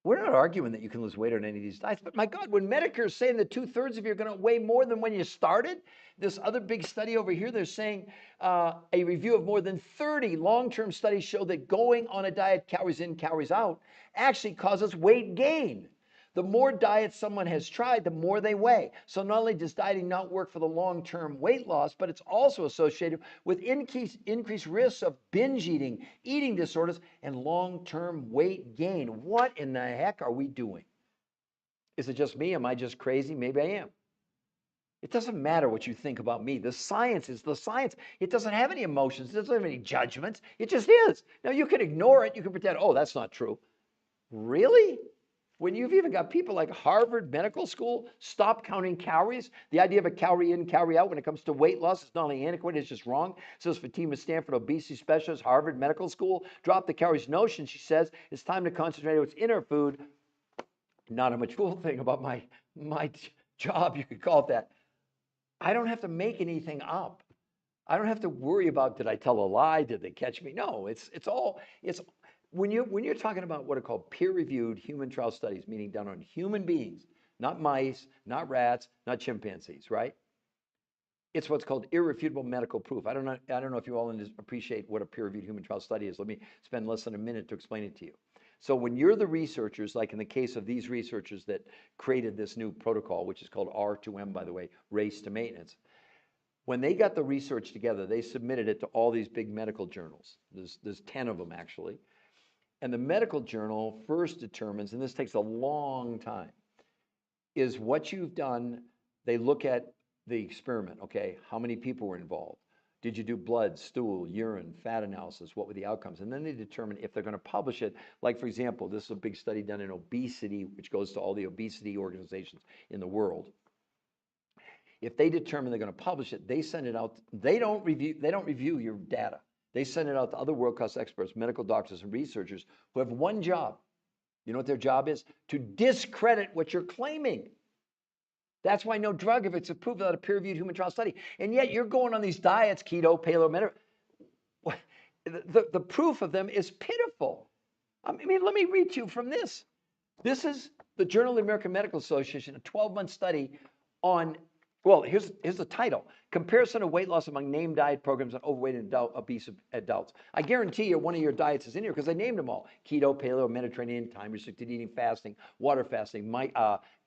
A: We're not arguing that you can lose weight on any of these diets, but my God, when Medicare is saying that 2/3 of you are going to weigh more than when you started, this other big study over here, they're saying a review of more than 30 long-term studies show that going on a diet, calories in, calories out, actually causes weight gain. The more diets someone has tried, the more they weigh. So not only does dieting not work for the long-term weight loss, but it's also associated with increased risks of binge eating, eating disorders, and long-term weight gain. What in the heck are we doing? Is it just me? Am I just crazy? Maybe I am. It doesn't matter what you think about me. The science is the science. It doesn't have any emotions. It doesn't have any judgments. It just is. Now, you can ignore it. You can pretend, oh, that's not true. Really? When you've even got people like Harvard Medical School stop counting calories, the idea of a calorie in, calorie out when it comes to weight loss is not only antiquated, it's just wrong. Says Fatima Stanford, obesity specialist, Harvard Medical School, drop the calories notion. She says it's time to concentrate on what's in our food. Not a much cool thing about my job, you could call it that. I don't have to make anything up. I don't have to worry about, did I tell a lie? Did they catch me? No, it's when you're talking about what are called peer-reviewed human trial studies, meaning done on human beings, not mice, not rats, not chimpanzees, right? It's what's called irrefutable medical proof. I don't know if you all appreciate what a peer-reviewed human trial study is. Let me spend less than a minute to explain it to you. So when you're the researchers, like in the case of these researchers that created this new protocol, which is called R2M, by the way, race to maintenance, when they got the research together, they submitted it to all these big medical journals. There's 10 of them, actually. And the medical journal first determines, and this takes a long time, is what you've done. They look at the experiment, okay? How many people were involved? Did you do blood, stool, urine, fat analysis? What were the outcomes? And then they determine if they're going to publish it. Like, for example, this is a big study done in obesity, which goes to all the obesity organizations in the world. If they determine they're going to publish it, they send it out. They don't review your data. They send it out to other world-class experts, medical doctors, and researchers who have one job. You know what their job is? To discredit what you're claiming. That's why no drug, if it's approved without a peer-reviewed human trial study. And yet you're going on these diets, keto, paleo, the proof of them is pitiful. I mean, let me read to you from this. This is the Journal of the American Medical Association, a 12-month study on, well, here's the title: Comparison of Weight Loss Among Named Diet Programs on Overweight and Obese Adults. I guarantee you one of your diets is in here because I named them all: keto, paleo, Mediterranean, time-restricted eating, fasting, water fasting,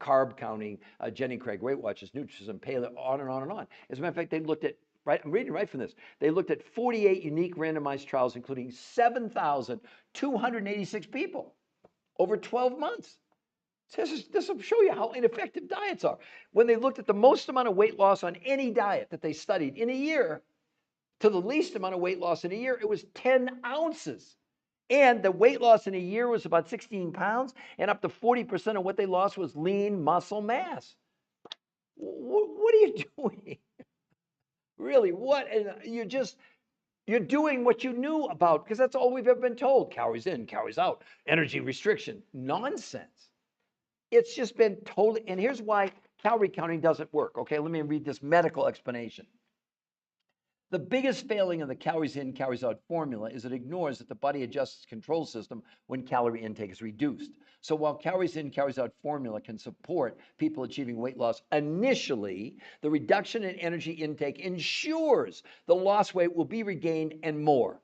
A: carb counting, Jenny Craig Weight Watchers, Nutrisystem, paleo, on and on and on. As a matter of fact, they looked at, I'm reading right from this. They looked at 48 unique randomized trials, including 7,286 people over 12 months. This will show you how ineffective diets are. When they looked at the most amount of weight loss on any diet that they studied in a year to the least amount of weight loss in a year, it was 10 ounces. And the weight loss in a year was about 16 pounds, and up to 40% of what they lost was lean muscle mass. What are you doing? really, what? And you're doing what you knew about, because that's all we've ever been told. Calories in, calories out, energy restriction. Nonsense. It's just been totally, and here's why calorie counting doesn't work. Okay, let me read this medical explanation. The biggest failing of the calories in, calories out formula is it ignores that the body adjusts its control system when calorie intake is reduced. So while calories in, calories out formula can support people achieving weight loss initially, the reduction in energy intake ensures the lost weight will be regained and more.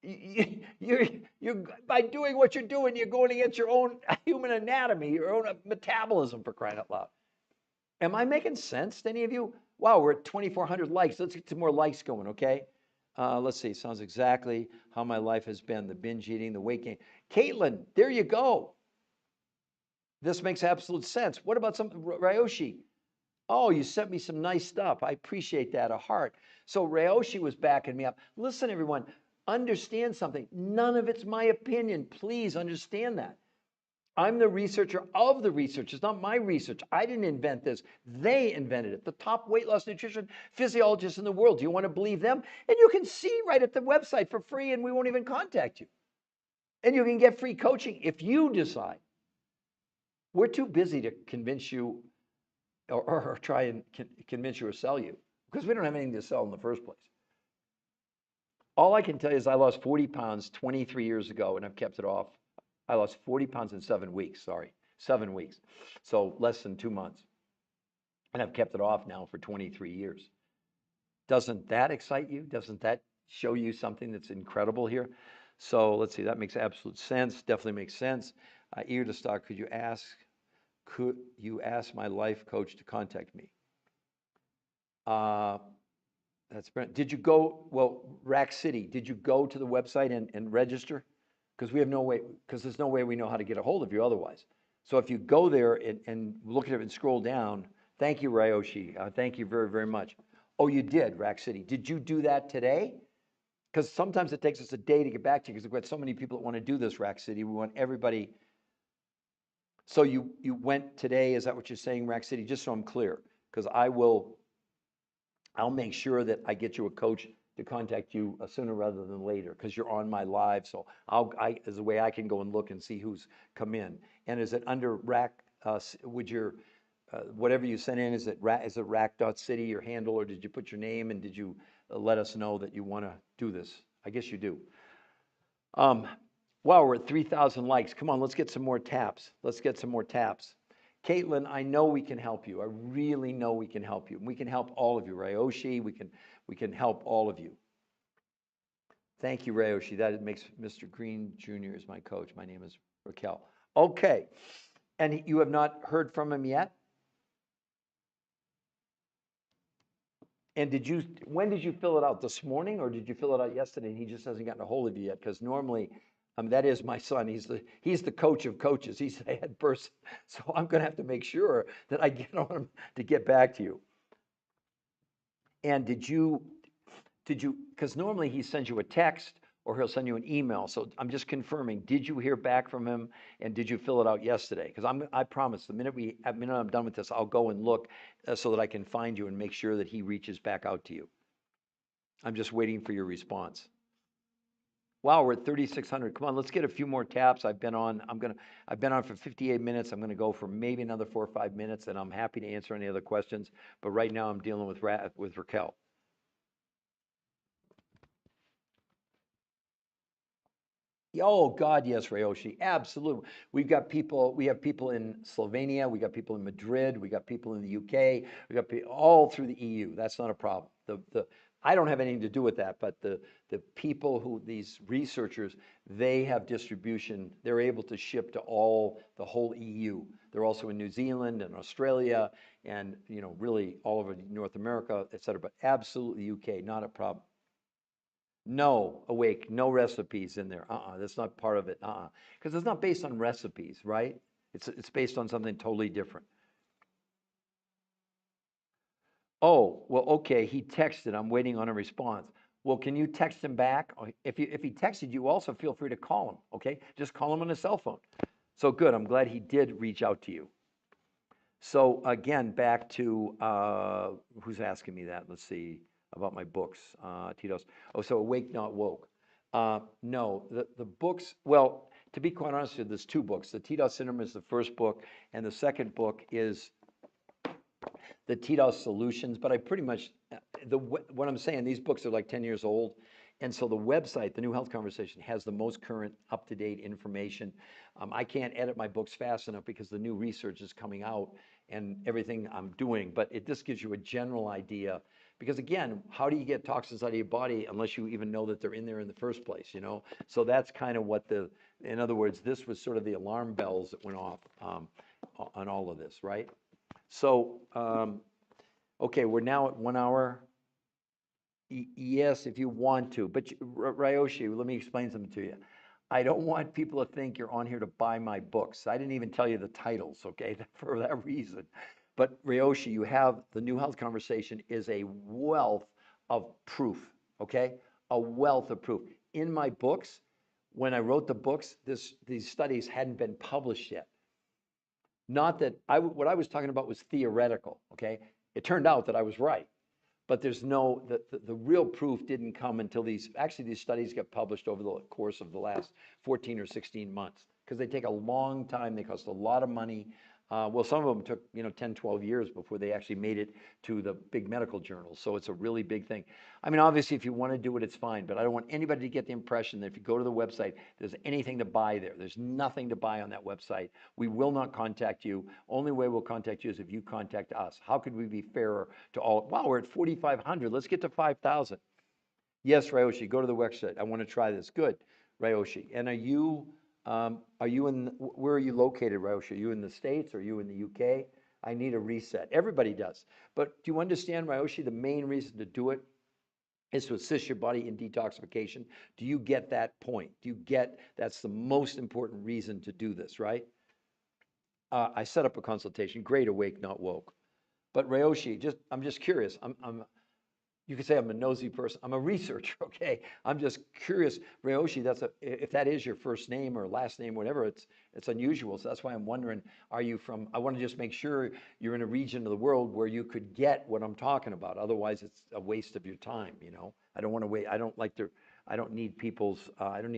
A: You're by doing what you're doing, you're going against your own human anatomy, your own metabolism, for crying out loud. Am I making sense to any of you? Wow, we're at 2,400 likes. Let's get some more likes going, okay? Let's see. Sounds exactly how my life has been. The binge eating, the weight gain. Caitlin, there you go. This makes absolute sense. What about some Ryoshi? Oh, you sent me some nice stuff. I appreciate that, a heart. So Ryoshi was backing me up. Listen, everyone, understand something. None of it's my opinion. Please understand that. I'm the researcher of the research. It's not my research. I didn't invent this. They invented it. The top weight loss nutrition physiologists in the world. Do you want to believe them? And you can see right at the website for free, and we won't even contact you. And you can get free coaching if you decide. We're too busy to convince you or try and convince you or sell you, because we don't have anything to sell in the first place. All I can tell you is I lost 40 pounds 23 years ago, and I've kept it off. I lost 40 pounds in 7 weeks, 7 weeks. So less than 2 months. And I've kept it off now for 23 years. Doesn't that excite you? Doesn't that show you something that's incredible here? So let's see, that makes absolute sense. Definitely makes sense. Eager to start, could you ask my life coach to contact me? That's Brent. Did you go, well, Rack City, did you go to the website and register? Because we have no way, because there's no way we know how to get a hold of you otherwise. So if you go there and look at it and scroll down, thank you, Ryoshi. Thank you very, very much. Oh, you did, Rack City. Did you do that today? Because sometimes it takes us a day to get back to you, because we've got so many people that want to do this, Rack City. We want everybody. So you went today, is that what you're saying, Rack City? Just so I'm clear, because I'll make sure that I get you a coach to contact you sooner rather than later, because you're on my live. So there's a way I can go and look and see who's come in. And is it under Rack? Would your whatever you sent in, is it rack.city, your handle, or did you put your name, and did you let us know that you want to do this? I guess you do. Wow, we're at 3,000 likes. Come on, let's get some more taps. Let's get some more taps. Caitlin, I know we can help you. I really know we can help you. We can help all of you. Ryoshi, we can help all of you. Thank you, Ryoshi. That makes Mr. Green Jr. is my coach. My name is Raquel. Okay. And you have not heard from him yet? And when did you fill it out? This morning, or did you fill it out yesterday and he just hasn't gotten a hold of you yet? Because normally, that is my son. He's the coach of coaches. He's the head person. So I'm going to have to make sure that I get on him to get back to you. And did you, because normally he sends you a text or he'll send you an email. So I'm just confirming, did you hear back from him and did you fill it out yesterday? Because I promise the minute I'm done with this, I'll go and look so that I can find you and make sure that he reaches back out to you. I'm just waiting for your response. Wow, we're at 3,600. Come on, let's get a few more taps. I've been on for 58 minutes. I'm going to go for maybe another 4 or 5 minutes, and I'm happy to answer any other questions. But right now, I'm dealing with Raquel. Oh God, yes, Ryoshi, absolutely. We have people in Slovenia, we got people in Madrid, we got people in the UK, we got people all through the EU. That's not a problem. I don't have anything to do with that, but the people these researchers, they have distribution. They're able to ship to the whole EU. They're also in New Zealand and Australia, and really all over North America, et cetera. But absolutely UK, not a problem. No, Awake, no recipes in there. That's not part of it. Because it's not based on recipes, right? It's based on something totally different. Oh, well, okay, he texted. I'm waiting on a response. Well, can you text him back? If he texted you, also feel free to call him, okay? Just call him on his cell phone. So good, I'm glad he did reach out to you. So again, back to who's asking me that? Let's see about my books. Tito's. Oh, so Awake Not Woke. No, the books. Well, to be quite honest with you, there's two books. The Tito's Syndrome is the first book, and the second book is the Tito's Solutions. But I pretty much what I'm saying. These books are like 10 years old. And so the website, the New Health Conversation, has the most current, up-to-date information. I can't edit my books fast enough because the new research is coming out and everything I'm doing, but it just gives you a general idea. Because again, how do you get toxins out of your body unless you even know that they're in there in the first place, you know? So that's kind of what in other words, this was sort of the alarm bells that went off on all of this, right? So, okay, we're now at 1 hour. Yes, if you want to, but Ryoshi, let me explain something to you. I don't want people to think you're on here to buy my books. I didn't even tell you the titles, okay, for that reason. But Ryoshi, you have the New Health Conversation is a wealth of proof, okay? A wealth of proof. In my books, when I wrote the books, these studies hadn't been published yet. Not that what I was talking about was theoretical, okay? It turned out that I was right. But there's the real proof didn't come until these studies get published over the course of the last 14 or 16 months because they take a long time. They cost a lot of money. Well, some of them took 10, 12 years before they actually made it to the big medical journals. So it's a really big thing. I mean, obviously, if you want to do it, it's fine. But I don't want anybody to get the impression that if you go to the website, there's anything to buy there. There's nothing to buy on that website. We will not contact you. Only way we'll contact you is if you contact us. How could we be fairer to all? Wow, we're at 4,500. Let's get to 5,000. Yes, Ryoshi, go to the website. I want to try this. Good, Ryoshi. And where are you located, Ryoshi? Are you in the States? Are you in the UK? I need a reset. Everybody does. But do you understand, Ryoshi, the main reason to do it is to assist your body in detoxification? Do you get that point? Do you get that's the most important reason to do this, right? I set up a consultation. Great, Awake, Not Woke. But Ryoshi, I'm just curious. You could say I'm a nosy person. I'm a researcher, okay? I'm just curious. Ryoshi, if that is your first name or last name, whatever, it's unusual. So that's why I'm wondering, I want to just make sure you're in a region of the world where you could get what I'm talking about. Otherwise, it's a waste of your time, you know? I don't want to wait. I don't need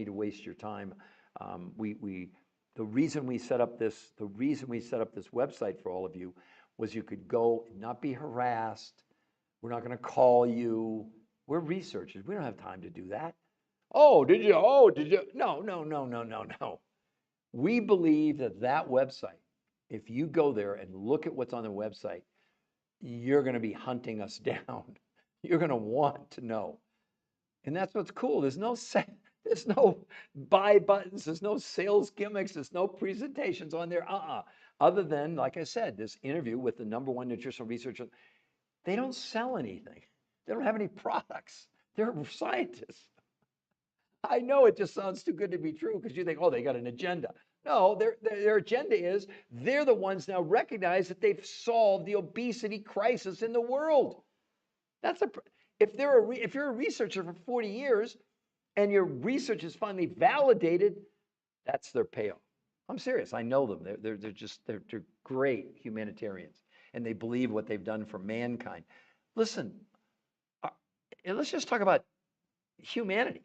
A: to waste your time. The reason we set up this website for all of you was you could go and not be harassed. We're not going to call you. We're researchers. We don't have time to do that. Oh, did you? Oh, did you? No, no, no, no, no, no. We believe that website, if you go there and look at what's on the website, you're going to be hunting us down. You're going to want to know. And that's what's cool. There's no buy buttons. There's no sales gimmicks. There's no presentations on there. Other than, like I said, this interview with the #1 nutritional researcher. They don't sell anything. They don't have any products. They're scientists. I know it just sounds too good to be true because you think, oh, they got an agenda. No, their agenda is they're the ones now recognize that they've solved the obesity crisis in the world. If you're a researcher for 40 years and your research is finally validated, that's their payoff. I'm serious. I know them. They're great humanitarians. And they believe what they've done for mankind. Listen, let's just talk about humanity.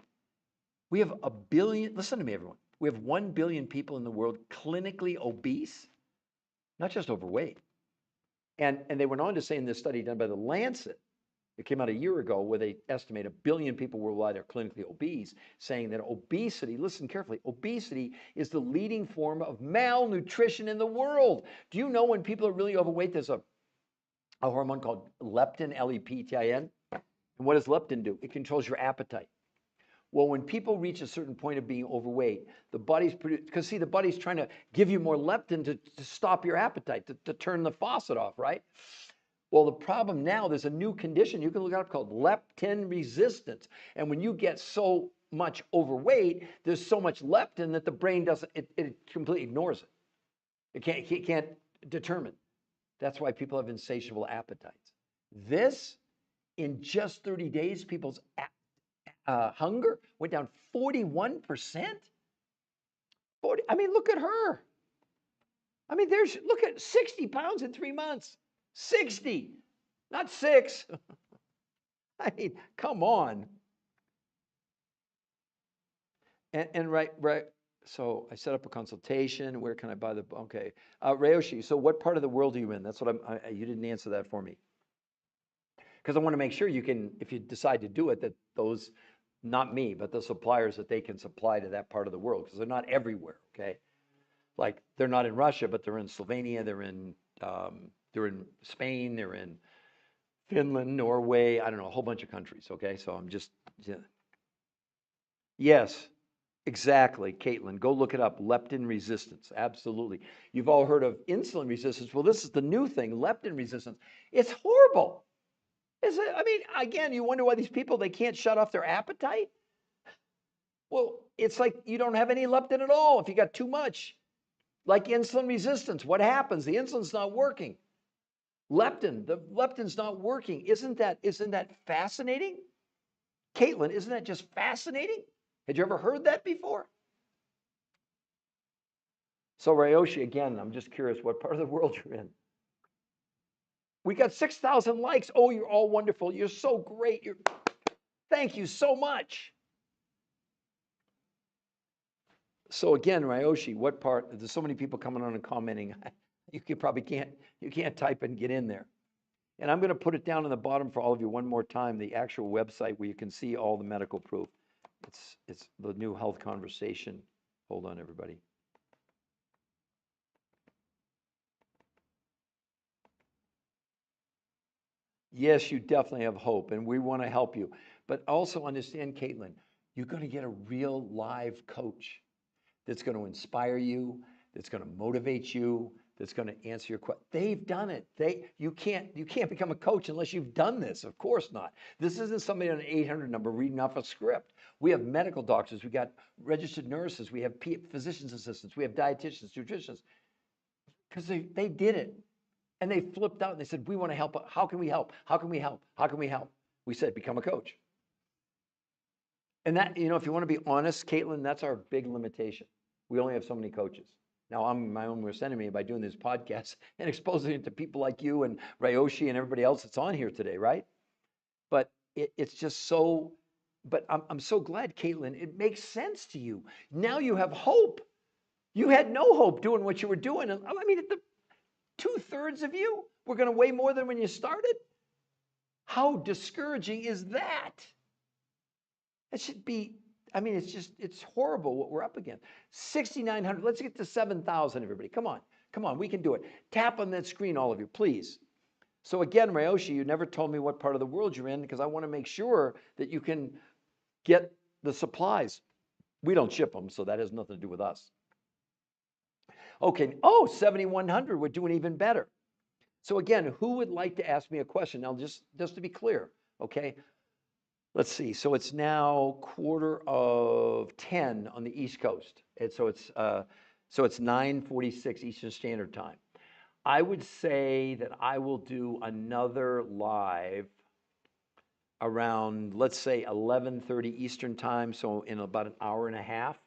A: We have a billion, listen to me, everyone. We have 1 billion people in the world clinically obese, not just overweight. And they went on to say in this study done by the Lancet, it came out a year ago where they estimate 1 billion people worldwide are clinically obese, saying that obesity, listen carefully, obesity is the leading form of malnutrition in the world. Do you know when people are really overweight, there's a hormone called leptin, L-E-P-T-I-N. And what does leptin do? It controls your appetite. Well, when people reach a certain point of being overweight, the body's the body's trying to give you more leptin to stop your appetite, to turn the faucet off, right? Well, the problem now, there's a new condition you can look up called leptin resistance. And when you get so much overweight, there's so much leptin that the brain it completely ignores it. It can't determine. That's why people have insatiable appetites. This, in just 30 days, people's hunger went down 41%. I mean, look at her. I mean, look at 60 pounds in 3 months. 60, not 6. I mean, come on. And right. So I set up a consultation. Where can I buy the? Okay, Ryoshi. So what part of the world are you in? That's what you didn't answer that for me. Because I want to make sure you can, if you decide to do it, that those, not me, but the suppliers that they can supply to that part of the world, because they're not everywhere. Okay, like they're not in Russia, but they're in Slovenia, they're in Spain, they're in Finland, Norway. I don't know, a whole bunch of countries. Okay, so I'm just, yeah. Yes. Exactly, Caitlin. Go look it up. Leptin resistance. Absolutely. You've all heard of insulin resistance. Well, this is the new thing, leptin resistance. It's horrible. I mean, again, you wonder why these people, they can't shut off their appetite. Well, it's like you don't have any leptin at all if you got too much. Like insulin resistance. What happens? The insulin's not working. The leptin's not working. Isn't that fascinating? Caitlin, isn't that just fascinating? Had you ever heard that before? So Ryoshi, again, I'm just curious what part of the world you're in. We got 6,000 likes. Oh, you're all wonderful. You're so great. Thank you so much. So again, Ryoshi, what part? There's so many people coming on and commenting. You can't type and get in there. And I'm going to put it down on the bottom for all of you one more time, the actual website where you can see all the medical proof. It's the new health conversation. Hold on, everybody. Yes, you definitely have hope, and we want to help you. But also understand, Caitlin, you're going to get a real live coach that's going to inspire you, that's going to motivate you, that's going to answer your question. They've done it. You can't become a coach unless you've done this. Of course not. This isn't somebody on an 800 number reading off a script. We have medical doctors, we got registered nurses, we have physician's assistants, we have dietitians, nutritionists, because they did it. And they flipped out and they said, we want to help. How can we help? How can we help? How can we help? We said, become a coach. And that, if you want to be honest, Caitlin, that's our big limitation. We only have so many coaches. Now, I'm my own worst enemy by doing this podcast and exposing it to people like you and Ryoshi and everybody else that's on here today, right? But it's just so, but I'm so glad, Caitlin, it makes sense to you. Now you have hope. You had no hope doing what you were doing. I mean, the 2/3 of you were going to weigh more than when you started. How discouraging is that? It should be, I mean, it's horrible what we're up against. 6,900, let's get to 7,000, everybody. Come on, we can do it. Tap on that screen, all of you, please. So again, Ryoshi, you never told me what part of the world you're in because I want to make sure that you can get the supplies. We don't ship them, so that has nothing to do with us. Okay, 7,100, we're doing even better. So again, who would like to ask me a question? Now, just to be clear, okay? Let's see. So it's now 10:15 on the East Coast, and so it's 9:46 Eastern Standard Time. I would say that I will do another live around, let's say, 11:30 Eastern Time, so in about an hour and a half.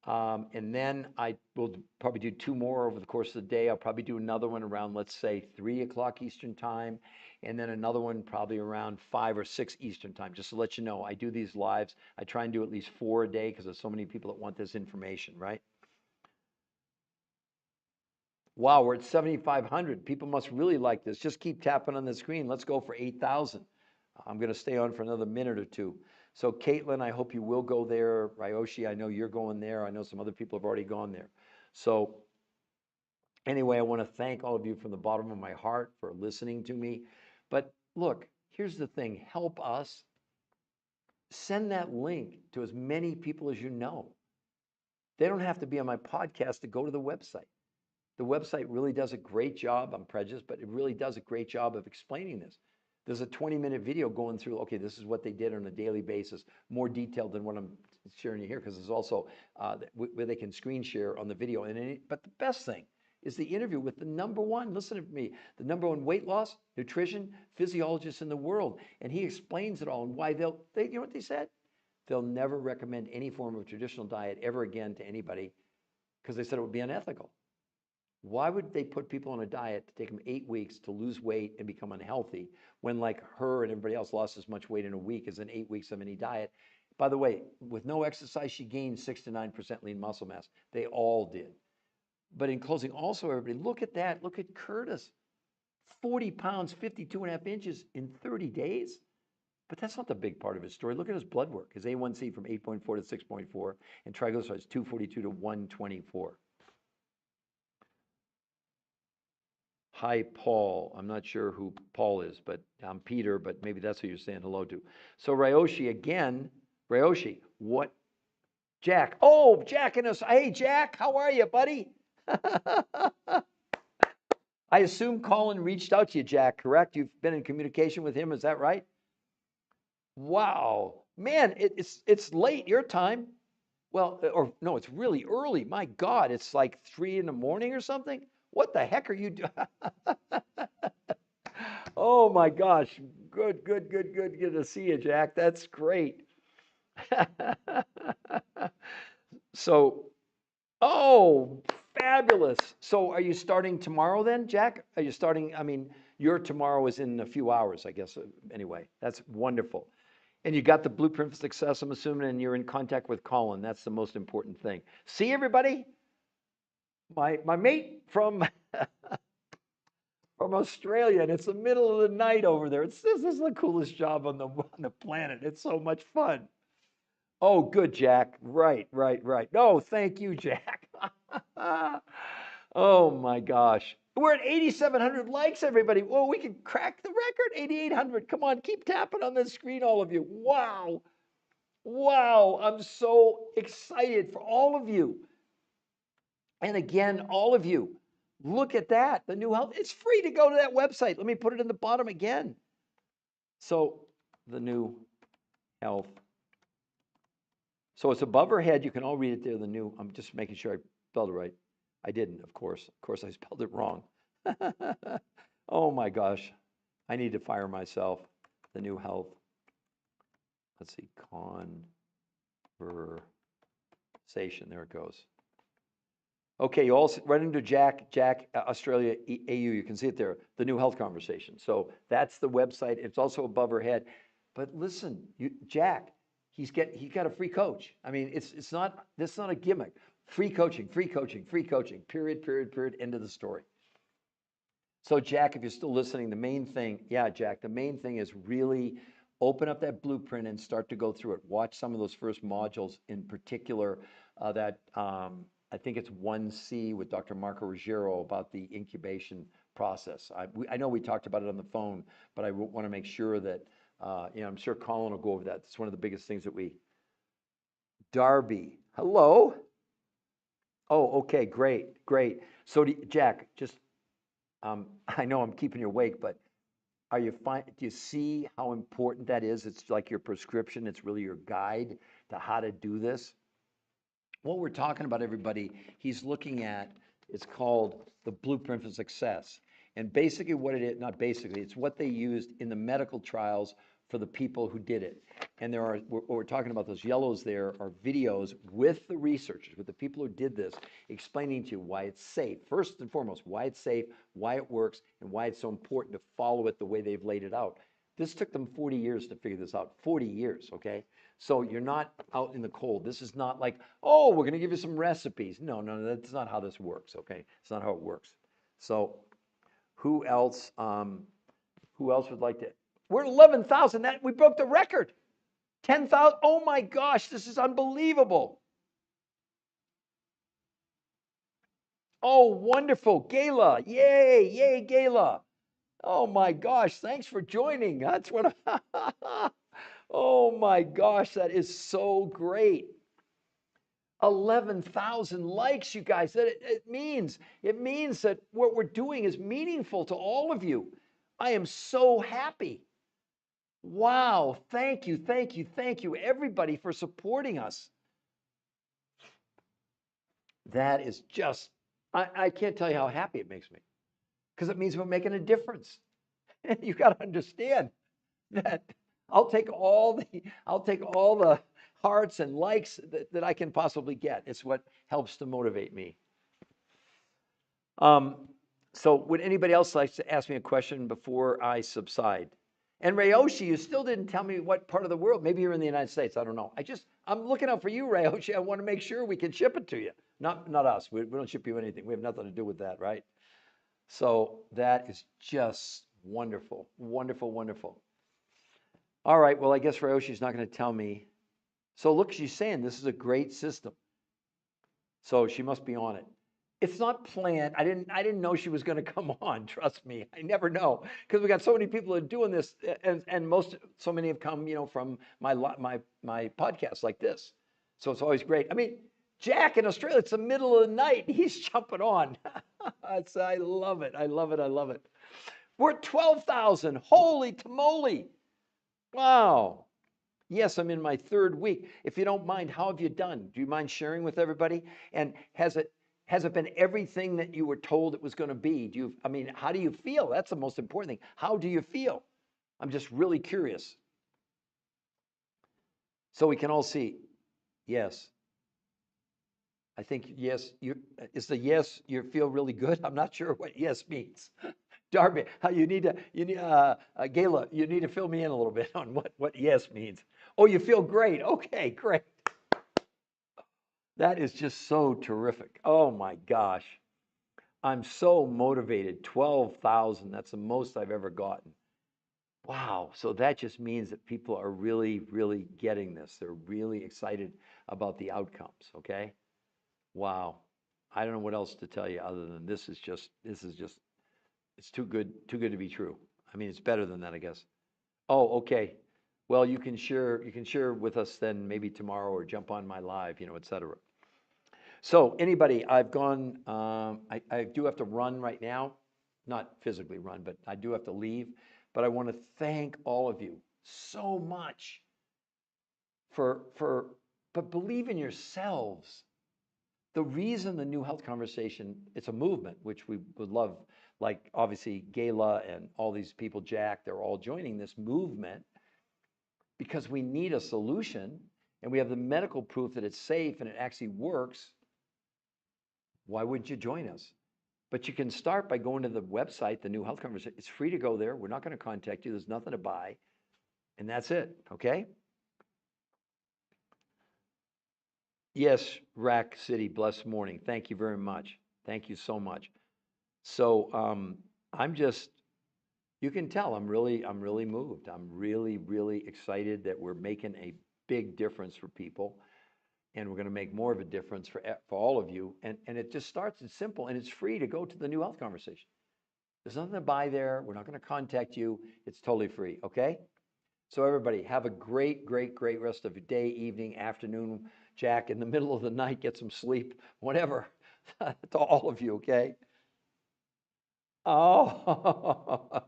A: And then I will probably do 2 more over the course of the day. I'll probably do another one around, let's say, 3 o'clock Eastern Time, and then another one probably around 5 or 6 Eastern Time. Just to let you know, I do these lives. I try and do at least 4 a day because there's so many people that want this information, right? Wow, we're at 7,500. People must really like this. Just keep tapping on the screen. Let's go for 8,000. I'm going to stay on for another minute or two. So Caitlin, I hope you will go there. Ryoshi, I know you're going there. I know some other people have already gone there. So anyway, I want to thank all of you from the bottom of my heart for listening to me. But look, here's the thing. Help us. Send that link to as many people as you know. They don't have to be on my podcast to go to the website. The website really does a great job. I'm prejudiced, but it really does a great job of explaining this. There's a 20-minute video going through, okay, this is what they did on a daily basis, more detailed than what I'm sharing you here, because there's also where they can screen share on the video. But the best thing is the interview with the number one, listen to me, the number one weight loss, nutrition, physiologist in the world. And he explains it all and why you know what they said? They'll never recommend any form of traditional diet ever again to anybody because they said it would be unethical. Why would they put people on a diet to take them 8 weeks to lose weight and become unhealthy when like her and everybody else lost as much weight in a week as in 8 weeks of any diet? By the way, with no exercise, she gained 6 to 9% lean muscle mass. They all did. But in closing, also, everybody, look at that. Look at Curtis. 40 pounds, 52 and a half inches in 30 days. But that's not the big part of his story. Look at his blood work. His A1C from 8.4 to 6.4 and triglycerides 242 to 124. Hi, Paul. I'm not sure who Paul is, but I'm Peter, but maybe that's who you're saying hello to. So Ryoshi again. Ryoshi, what? Jack. Oh, Jack and us. Hey, Jack, how are you, buddy? I assume Colin reached out to you, Jack, correct? You've been in communication with him, is that right? Wow. Man, it's late your time. Well, or no, it's really early. My God, it's like 3 in the morning or something. What the heck are you doing? Oh my gosh. Good, good, good, good. Good to see you, Jack. That's great. So, oh, fabulous. So are you starting tomorrow then, Jack? Are you starting? I mean, your tomorrow is in a few hours, I guess. Anyway, that's wonderful. And you got the blueprint for success, I'm assuming, and you're in contact with Colin. That's the most important thing. See everybody? My mate from from Australia, and it's the middle of the night over there. This is the coolest job on the planet. It's so much fun. Oh, good, Jack. Right, right, right. No, thank you, Jack. Oh my gosh. We're at 8,700 likes, everybody. Whoa, we can crack the record. 8,800. Come on, keep tapping on the screen, all of you. Wow. Wow. I'm so excited for all of you. And again, all of you, look at that. The new health. It's free to go to that website. Let me put it in the bottom again. So the new health. So it's above her head. You can all read it there. The new, I'm just making sure I spelled it right. I didn't, of course. Of course, I spelled it wrong. Oh my gosh. I need to fire myself. The new health. Let's see. Conversation. There it goes. Okay, you all run into Jack, Australia, AU. You can see it there, the new health conversation. So that's the website. It's also above her head. But listen, Jack, he got a free coach. I mean, it's not a gimmick. Free coaching, free coaching, free coaching. Period, period, period. End of the story. So Jack, if you're still listening, the main thing, yeah, Jack, the main thing is really open up that blueprint and start to go through it. Watch some of those first modules, in particular that I think it's 1C with Dr. Marco Ruggiero about the incubation process. I know we talked about it on the phone, but I want to make sure that, I'm sure Colin will go over that. It's one of the biggest things that Darby, hello. Oh, okay, great, great. So Jack, just, I know I'm keeping you awake, but are you fine? Do you see how important that is? It's like your prescription. It's really your guide to how to do this. What we're talking about, everybody, he's looking at, it's called the blueprint for success. And basically what it is, not basically, it's what they used in the medical trials for the people who did it. And what we're talking about, those yellows there are videos with the researchers, with the people who did this, explaining to you why it's safe. First and foremost, why it's safe, why it works, and why it's so important to follow it the way they've laid it out. This took them 40 years to figure this out. 40 years, okay? So you're not out in the cold. This is not like, oh, we're going to give you some recipes. No, that's not how this works, okay? It's not how it works. So who else would like to? We're at 11,000. We broke the record. 10,000. Oh my gosh, this is unbelievable. Oh, wonderful. Gayla. Yay, yay, Gayla. Oh my gosh, thanks for joining. That's what oh my gosh, that is so great. 11,000 likes, you guys. It means that what we're doing is meaningful to all of you. I am so happy. Wow, thank you, thank you, thank you, everybody, for supporting us. That is just, I can't tell you how happy it makes me, because it means we're making a difference. And you got to understand that I'll take all the hearts and likes that I can possibly get. It's what helps to motivate me. Um, so would anybody else like to ask me a question before I subside? And Ryoshi, you still didn't tell me what part of the world. Maybe you're in the United States. I don't know. I'm looking out for you, Ryoshi. I want to make sure we can ship it to you. Not us. We don't ship you anything. We have nothing to do with that, right? So that is just wonderful, wonderful, wonderful. All right. Well, I guess Ryoshi's not going to tell me. So look, she's saying this is a great system. So she must be on it. It's not planned. I didn't know she was going to come on. Trust me, I never know because we got so many people that are doing this, and so many have come, from my podcast like this. So it's always great. I mean, Jack in Australia, it's the middle of the night. He's jumping on. I love it. I love it. I love it. We're at 12,000. Holy tamale! Wow. Yes, I'm in my third week. If you don't mind, how have you done? Do you mind sharing with everybody? And has it been everything that you were told it was going to be? How do you feel? That's the most important thing. How do you feel? I'm just really curious. So we can all see. Yes. I think yes, is the yes you feel really good? I'm not sure what yes means. Darby, Gayla, you need to fill me in a little bit on what yes means. Oh, you feel great. Okay, great. That is just so terrific. Oh my gosh. I'm so motivated. 12,000. That's the most I've ever gotten. Wow. So that just means that people are really, really getting this. They're really excited about the outcomes. Okay. Wow. I don't know what else to tell you other than it's too good to be true. I mean, it's better than that, I guess. Oh, okay. Well, you can share with us then maybe tomorrow or jump on my live, et cetera. So anybody, I've gone, I do have to run right now, not physically run, but I do have to leave. But I want to thank all of you so much but believe in yourselves. The reason the New Health Conversation, it's a movement, which we would love, like obviously Gayla and all these people, Jack, they're all joining this movement because we need a solution and we have the medical proof that it's safe and it actually works. Why wouldn't you join us? But you can start by going to the website, the New Health Conversation. It's free to go there. We're not going to contact you. There's nothing to buy. And that's it. Okay? Yes, Rack City, blessed morning. Thank you very much. Thank you so much. So I'm just, you can tell I'm really moved. I'm really, really excited that we're making a big difference for people. And we're going to make more of a difference for all of you. And it just starts, it's simple, and it's free to go to the New Health Conversation. There's nothing to buy there. We're not going to contact you. It's totally free, okay? So everybody, have a great, great, great rest of your day, evening, afternoon. Jack, in the middle of the night, get some sleep, whatever. To all of you, okay? Oh,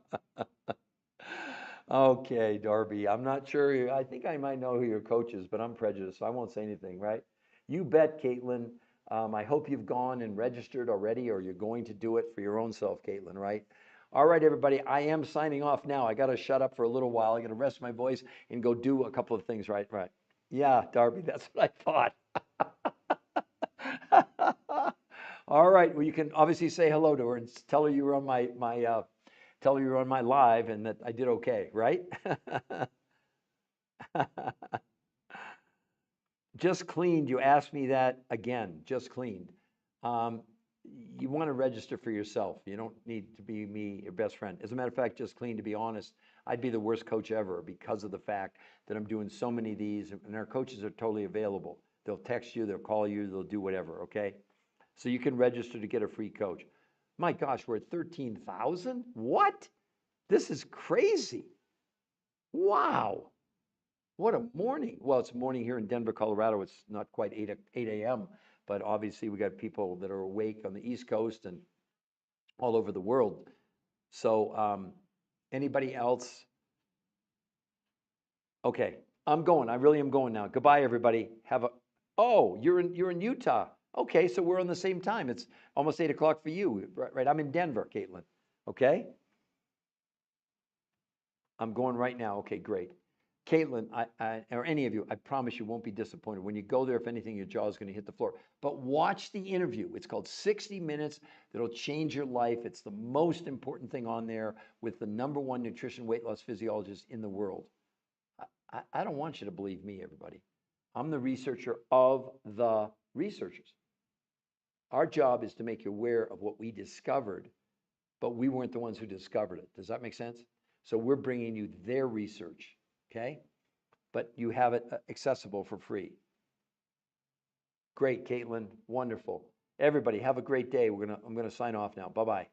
A: okay, Darby. I'm not sure. I think I might know who your coach is, but I'm prejudiced, so I won't say anything, right? You bet, Caitlin. I hope you've gone and registered already, or you're going to do it for your own self, Caitlin, right? All right, everybody. I am signing off now. I got to shut up for a little while. I got to rest my voice and go do a couple of things, right? Right. Yeah, Darby, that's what I thought. All right. Well, you can obviously say hello to her and tell her you were on tell her you were on my live and that I did okay, right? Just cleaned. You asked me that again. Just cleaned. Um, you want to register for yourself. You don't need to be me, your best friend. As a matter of fact, just clean. To be honest, I'd be the worst coach ever because of the fact that I'm doing so many of these, and our coaches are totally available. They'll text you, they'll call you, they'll do whatever. Okay, so you can register to get a free coach. My gosh, we're at 13,000. What? This is crazy. Wow. What a morning. Well, it's morning here in Denver, Colorado. It's not quite 8 a.m., but obviously we got people that are awake on the East Coast and all over the world. So anybody else? Okay, I'm going. I really am going now. Goodbye, everybody. Oh, you're in Utah. Okay, so we're on the same time. It's almost 8 o'clock for you, right? I'm in Denver, Caitlin. Okay? I'm going right now. Okay, great. Caitlin, or any of you, I promise you won't be disappointed. When you go there, if anything, your jaw is going to hit the floor. But watch the interview. It's called 60 Minutes. That'll change your life. It's the most important thing on there with the #1 nutrition weight loss physiologist in the world. I don't want you to believe me, everybody. I'm the researcher of the researchers. Our job is to make you aware of what we discovered, but we weren't the ones who discovered it. Does that make sense? So we're bringing you their research, okay? But you have it accessible for free. Great, Caitlin. Wonderful. Everybody, have a great day. I'm going to sign off now. Bye-bye.